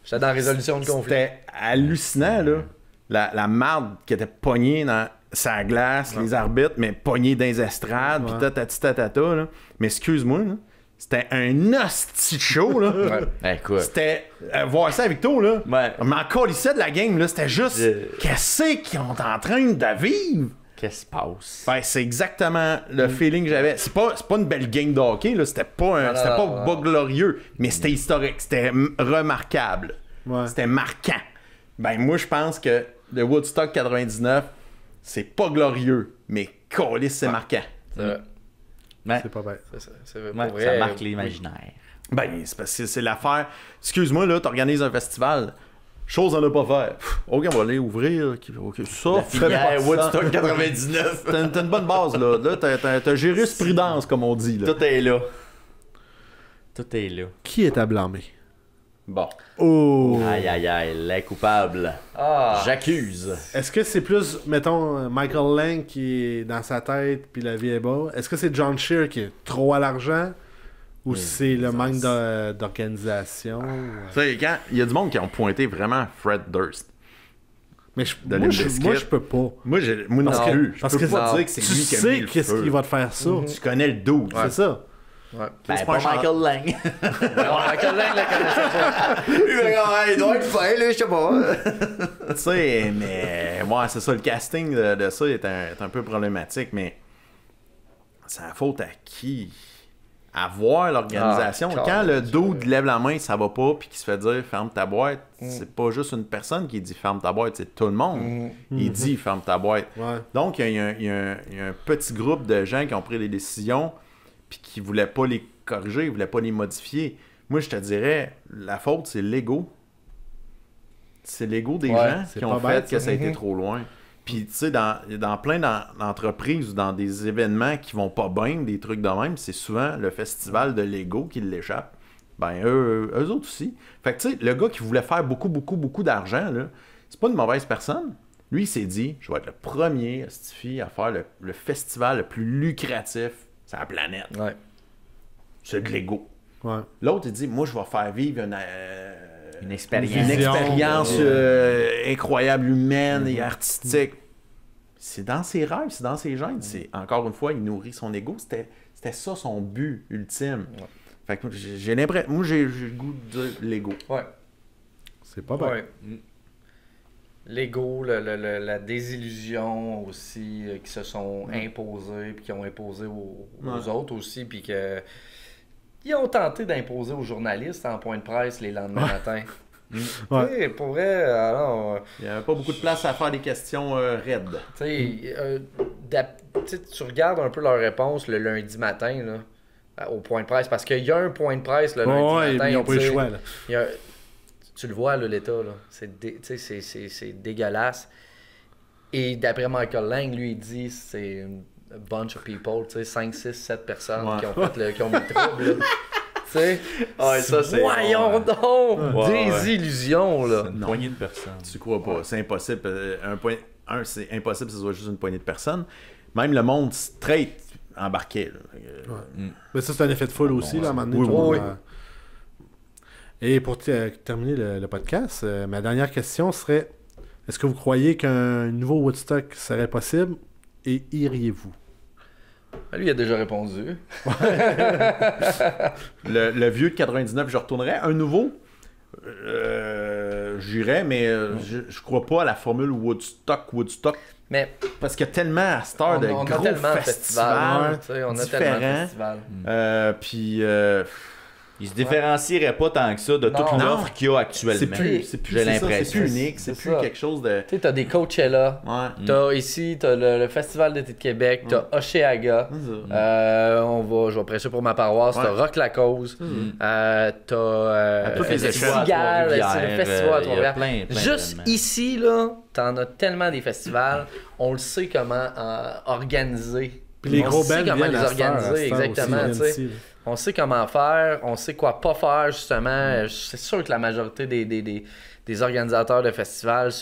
J'étais dans la résolution de conflit. c'était hallucinant, là. La marde qui était pognée dans sa glace, les arbitres, mais pognée dans les estrades, puis tatata, là. Mais excuse-moi, là, c'était un hostie de show, là. Ouais. Écoute. C'était... voir ça avec toi, là. Ouais. On m'en colissait de la game, là. C'était juste... Qu'est-ce qu'ils sont en train de vivre? Qu'est-ce qui se passe? Ben, c'est exactement le feeling que j'avais. C'est pas une belle game de hockey, là. C'était pas, pas glorieux, mais c'était historique. C'était remarquable. Ouais. C'était marquant. Ben, moi, je pense que le Woodstock 99, c'est pas glorieux, mais câlisse, c'est marquant. C'est vrai. Ouais. C'est pas bête. C'est Ouais, pour ça vrai, marque oui. l'imaginaire. Ben, c'est parce que c'est l'affaire. Excuse-moi, là, t'organises un festival. Chose à ne pas faire. OK, on va aller ouvrir. OK, ça, La fais pas filière ça. Woodstock 99. T'as une bonne base, là. Là, t'as jurisprudence, comme on dit, là. Tout est là. Tout est là. Qui est à blâmer? Bon. Oh! Aïe, aïe, aïe, les coupables. Ah, J'accuse. Est-ce que c'est plus, mettons, Michael Lang qui est dans sa tête puis la vie est bas? Est-ce que c'est John Shear qui est trop à l'argent? Ou c'est le manque d'organisation? Tu sais, quand il y a du monde qui ont pointé vraiment Fred Durst. Mais De moi, Limp je Bizkit. peux pas. Moi non Non. plus. Je Parce peux que pas non. dire que c'est Tu lui qui a mis sais le qu'est-ce feu. qu'il va te faire ça. Tu connais le dos. C'est ça. ouais. Ben, C'est pas pas un Michael Lang. Michael Lang la connaissait pas. Il doit être fin, là, je sais pas. Tu sais, mais ouais, c'est ça, le casting de ça est un peu problématique, mais c'est la faute à qui? À voir l'organisation. Ah, Quand le dude lève la main, ça va pas, puis qu'il se fait dire ferme ta boîte, c'est pas juste une personne qui dit ferme ta boîte, c'est tout le monde. Il dit ferme ta boîte. Ouais. Donc, il y a un petit groupe de gens qui ont pris des décisions, puis qui voulaient pas les corriger, ils voulaient pas les modifier. Moi, je te dirais, la faute, c'est l'ego. C'est l'ego des Ouais, gens c'est qui ont pas fait bête, que ça. ça a été trop loin. Puis, tu sais, dans plein d'entreprises ou dans des événements qui vont pas bien, des trucs de même, c'est souvent le festival de l'ego qui l'échappe. Ben, eux autres aussi. Fait que, tu sais, le gars qui voulait faire beaucoup d'argent, là, c'est pas une mauvaise personne. Lui, il s'est dit, je vais être le premier à faire le festival le plus lucratif sur la planète. Ouais. C'est de l'ego. Ouais. L'autre, il dit, moi, je vais faire vivre Une expérience. une vision. expérience incroyable, humaine et artistique. C'est dans ses rêves, c'est dans ses gènes. C'est, encore une fois, il nourrit son ego. C'était ça son but ultime. Ouais. Fait que j'ai l'impression... Moi, j'ai le goût de dire l'ego. Ouais. C'est pas bête. Ouais. L'ego, la désillusion aussi, qui se sont imposés, puis qui ont imposé aux autres aussi, puis que ils ont tenté d'imposer aux journalistes en point de presse les lendemains matins. Ouais. Tu sais, pour vrai, alors, Il n'y avait pas beaucoup de place à faire des questions raides. tu sais, tu regardes un peu leurs réponses le lundi matin, là, au point de presse, parce qu'il y a un point de presse le lundi Ouais, matin. ils n'ont pas tu le sais, choix, là. il y a- tu le vois, là, l'état, là. C'est dégueulasse. Et d'après Michael Lang, lui, il dit c'est une bunch of people, tu sais, 5, 6, 7 personnes Ouais. qui ont mis le trouble, là. Tu sais, Ah, ça, c'est voyons bon, donc! Ouais, Des illusions, là. Une poignée de personnes. Tu crois pas. C'est impossible. C'est impossible que ce soit juste une poignée de personnes. Même le monde straight embarquait. Là. Mais ça, c'est un effet de foule aussi, là, à un moment donné. Oui, tout le monde, oui. Et pour terminer le podcast, ma dernière question serait est-ce que vous croyez qu'un nouveau Woodstock serait possible et iriez-vous? Lui, il a déjà répondu. Le vieux de 99, je retournerais. Un nouveau, j'irais, mais je crois pas à la formule Woodstock. Mais Parce qu'il y a tellement à cette heure de on a gros tellement de festivals festivals. Tu sais, on a tellement de différents. festivals. Puis Il se différencierait pas tant que ça de toute Non. l'offre qu'il y a actuellement. c'est plus J'ai c'est ça, l'impression. c'est plus unique, c'est C'est plus ça. quelque chose de... Tu sais, t'as des Coachella. Ouais. T'as ici, t'as le Festival d'été de Québec, t'as Oshéaga. Je vais prêcher pour ma paroisse, t'as Ouais. Rock la cause, t'as toutes les le échelles. Cigale, c'est le festival à il y a Trois-Rivières. plein Juste d'événements. ici, là, t'en as tellement des festivals, on le sait comment organiser. Puis les On gros sait bands comment viennent les à cette heure, organiser, exactement, tu sais. ici, là. On sait comment faire, on sait quoi pas faire, justement. C'est sûr que la majorité des organisateurs de festivals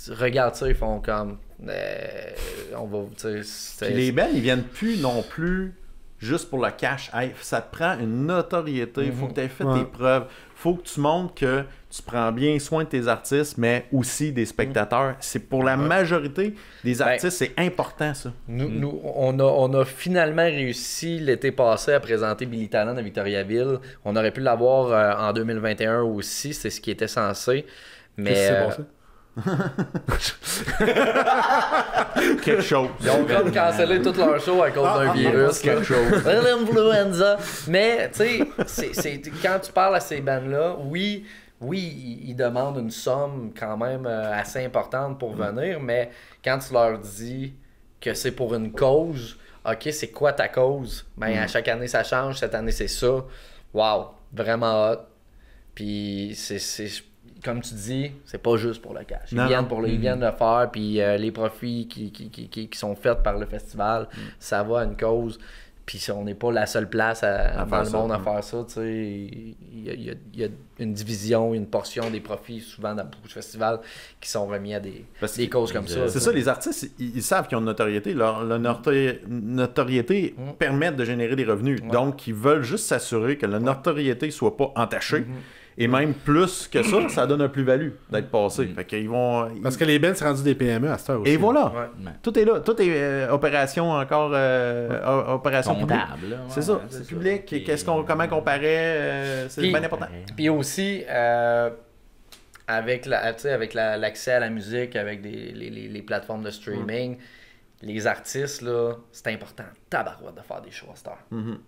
regardent ça, ils font comme... on va... tu sais, Puis les bands, ils viennent plus non plus juste pour le cash. Hey, ça te prend une notoriété, il faut que tu aies fait Ouais. tes preuves. Faut que tu montres que tu prends bien soin de tes artistes, mais aussi des spectateurs. C'est pour la majorité des artistes, c'est important ça. Nous, on a finalement réussi l'été passé à présenter Billy Talent à Victoriaville. On aurait pu l'avoir en 2021 aussi, c'est ce qui était censé. Mais Qu'est-ce qui s'est passé? Quelque chose. ils ont comme cancellé tout leur show à cause d'un virus. quelque chose. L'influenza. Mais, tu sais, quand tu parles à ces bands-là, oui, ils demandent une somme quand même assez importante pour venir, mais quand tu leur dis que c'est pour une cause, OK, c'est quoi ta cause? Ben, à chaque année, ça change. Cette année, c'est ça. Wow, vraiment hot. Puis, c'est comme tu dis, c'est pas juste pour le cash. Ils viennent le faire, puis les profits qui sont faits par le festival, ça va à une cause. Puis si on n'est pas la seule place dans le monde à faire ça, tu sais, il y a une division, une portion des profits, souvent dans beaucoup de festivals, qui sont remis à des causes comme ça. C'est ça, les artistes, ils savent qu'ils ont une notoriété. Leur notoriété permet de générer des revenus. Ouais. Donc, ils veulent juste s'assurer que la notoriété soit pas entachée. Et même plus que ça donne un plus-value d'être passé. Fait qu'ils vont... Parce que les bands, c'est rendu des PME à cette heure aussi. Et voilà. Ouais. Tout est là. Tout est opération encore... opération publique. C'est ça. C'est public. Comment qu'on paraît. C'est bien important. Puis aussi, avec l'accès à la musique, avec les plateformes de streaming, les artistes, là, c'est important. Tabarouette de faire des shows à cette heure.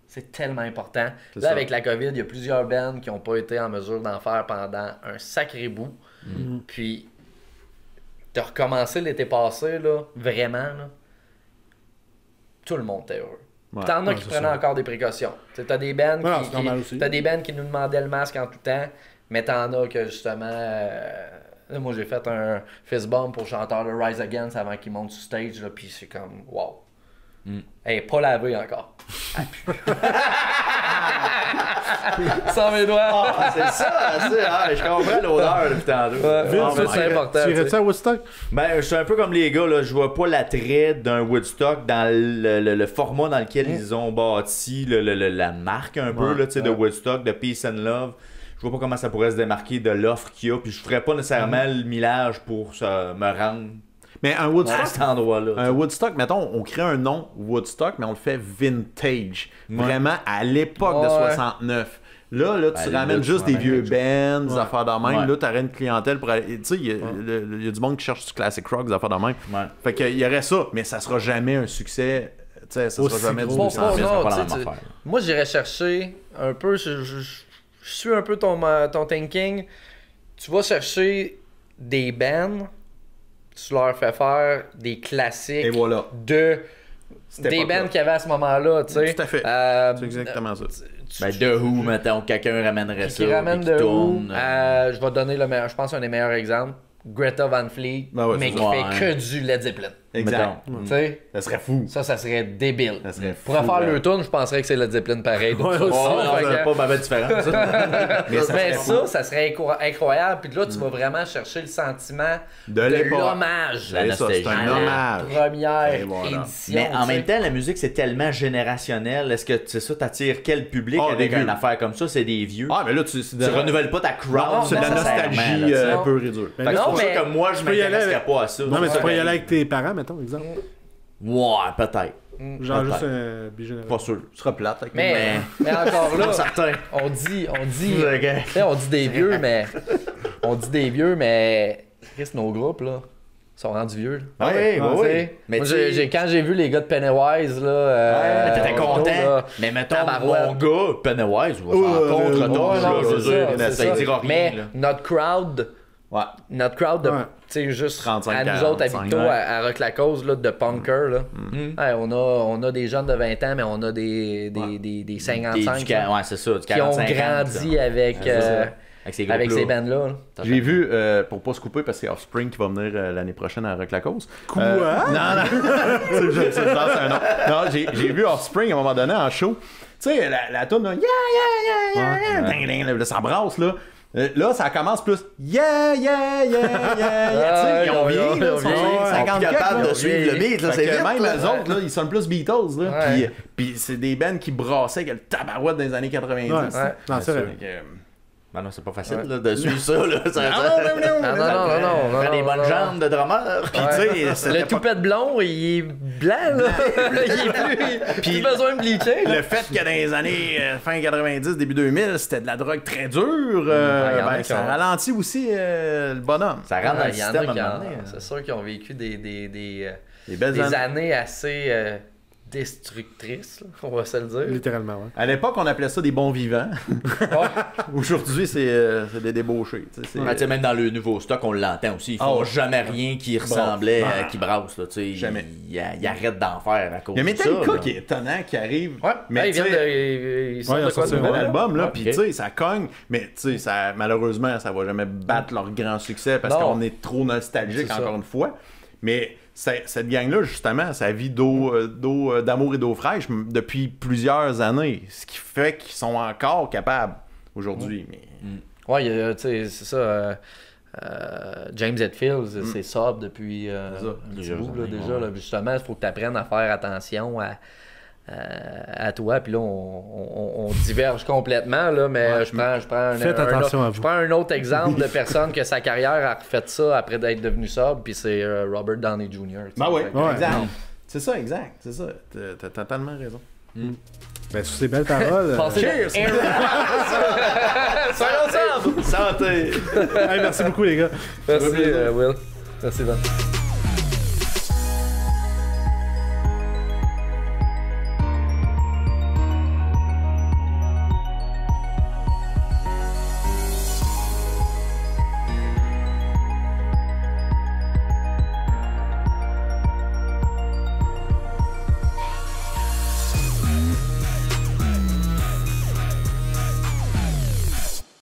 C'est tellement important. Là, avec la COVID, il y a plusieurs bands qui n'ont pas été en mesure d'en faire pendant un sacré bout. Puis, de recommencer l'été passé, là, vraiment, là, tout le monde était heureux. Ouais. T'en as qui prenaient encore des précautions. T'as des bands qui nous demandaient le masque en tout temps, mais t'en as que justement... moi, j'ai fait un fist bump pour le chanteur de Rise Against avant qu'il monte sur stage, là, puis c'est comme, wow. Elle n'est pas lavée encore. Elle pue. Sans mes doigts. C'est ça. Je comprends l'odeur depuis tantôt. C'est important. Tu irais-tu à Woodstock? Ben, je suis un peu comme les gars, là. Je vois pas l'attrait d'un Woodstock dans le format dans lequel ils ont bâti la marque un peu là, de Woodstock, de Peace and Love. Je vois pas comment ça pourrait se démarquer de l'offre qu'il y a, puis je ferais pas nécessairement le millage pour me rendre mais un Woodstock, à cet endroit-là. Un Woodstock, mettons, on crée un nom Woodstock, mais on le fait vintage. Vraiment à l'époque de 69. Là tu ramènes juste des vieux bands, des affaires de même. Là, t'aurais une clientèle pour aller. Tu sais, il y a du monde qui cherche du classic rock, des affaires de même. Fait qu'il y aurait ça, mais ça sera jamais un succès. Tu sais, ça sera jamais du 200 000. Moi, j'irais chercher un peu. Je suis un peu ton thinking. Tu vas chercher des bands, tu leur fais faire des classiques et voilà. des bands qu'il y avait à ce moment-là, tu sais. Tout à fait. C'est exactement ça. The Who, mettons, quelqu'un ramènerait ça. Qui ramène The Who. Je vais donner le meilleur, je pense un des meilleurs exemples. Greta Van Fleet, mais qui fait que du Led Zeppelin. Exact. Ça serait fou. Ça serait débile. Ça serait fou. Pour faire le tune, je penserais que c'est Led Zeppelin pareil. Ça pas mal différent. Mais ça serait incroyable. Puis là, tu vas vraiment chercher le sentiment de l'hommage. La nostalgie. C'est un hommage. Première édition. Mais en même temps, la musique, c'est tellement générationnel. Est-ce que c'est ça, t'attires quel public avec une affaire comme ça? C'est des vieux. Ah, mais là, tu renouvelles pas ta crowd. C'est de la nostalgie un peu réduite. C'est pour ça que moi, je m'intéresserais pas à ça. Non, mais tu peux y aller avec tes parents, mettons, exemple. Ouais, peut-être. Genre juste un bigénéral. Pas sûr. Ce sera plate avec mais encore là, certain. on dit des vieux, mais Chris, nos groupes là sont rendus vieux. Oui. Mais quand j'ai vu les gars de Pennywise là, t'étais content. Mais mettons mon gars Pennywise, on va contre ton ça dira rien. Mais notre crowd, tu sais, juste 35, à nous autres habitants à Rock la Cause là, de punker là. On a des jeunes de 20 ans, mais on a des 55 c'est ça, du 40, qui ont grandi avec ces bands-là. J'ai vu, pour pas se couper, parce que c'est Offspring qui va venir l'année prochaine à Rock la Cause. Quoi? Non. c'est un nom. Non, j'ai vu Offspring à un moment donné en show. Tu sais, la tune là, ça brasse là. Là, ça commence plus yeah. Tu sais, ils ont vieilli, là, ils sont 50 capables de suivre le beat, là, c'est vite. Même les autres, là, ils sont plus Beatles, là. Puis c'est des bands qui brassaient avec le tabarouette dans les années 90. Non, c'est vrai. Ben non, c'est pas facile là, de suivre ça. Là. Non. Prends des bonnes jambes de drummer. Le toupette blond, il est blanc. Là. Il a besoin de bleacher. Le fait que dans les années fin 90, début 2000, c'était de la drogue très dure, ça ralentit aussi le bonhomme. Ça rentre dans le système à un moment donné. C'est sûr qu'ils ont vécu des belles années assez destructrice, là, on va se le dire. Littéralement, ouais. À l'époque, on appelait ça des bons vivants. Aujourd'hui, c'est des débauchés. Tu sais, même dans le nouveau stock, on l'entend aussi. Ils font jamais rien qui ressemblait à qui brasse. Là, jamais. Ils arrêtent d'en faire à cause Il y a de ça. Metallica qui est étonnant, qui arrive. Ouais, mais ils viennent ils sortent Ouais, de quoi ils de ont sorti nouveau, un là? album, là, Ouais, puis ok. tu sais, ça cogne, mais tu sais, malheureusement, ça va jamais battre leur grand succès parce Non. qu'on est trop nostalgique, C'est ça. encore une fois. Mais cette gang-là, justement, ça vit d'amour et d'eau fraîche depuis plusieurs années, ce qui fait qu'ils sont encore capables aujourd'hui. Mais... Ouais, tu sais, c'est ça. James Hetfield, c'est sobre depuis un petit bout, là, déjà. Là, justement, il faut que tu apprennes à faire attention à toi. Puis là, on diverge complètement, là, mais je prends Faites attention à vous. je prends un autre exemple de personne que sa carrière a refait ça après d'être devenu sobre, puis c'est Robert Downey Jr. tu sais. Ben oui, Fait que- Ouais. exact. C'est ça, exact. C'est ça. T'as totalement raison. Ben, sur ces belles paroles. Pensez- Cheers! Soyons ensemble! Santé! Hey, merci beaucoup, les gars. Merci, Will. Merci, Van.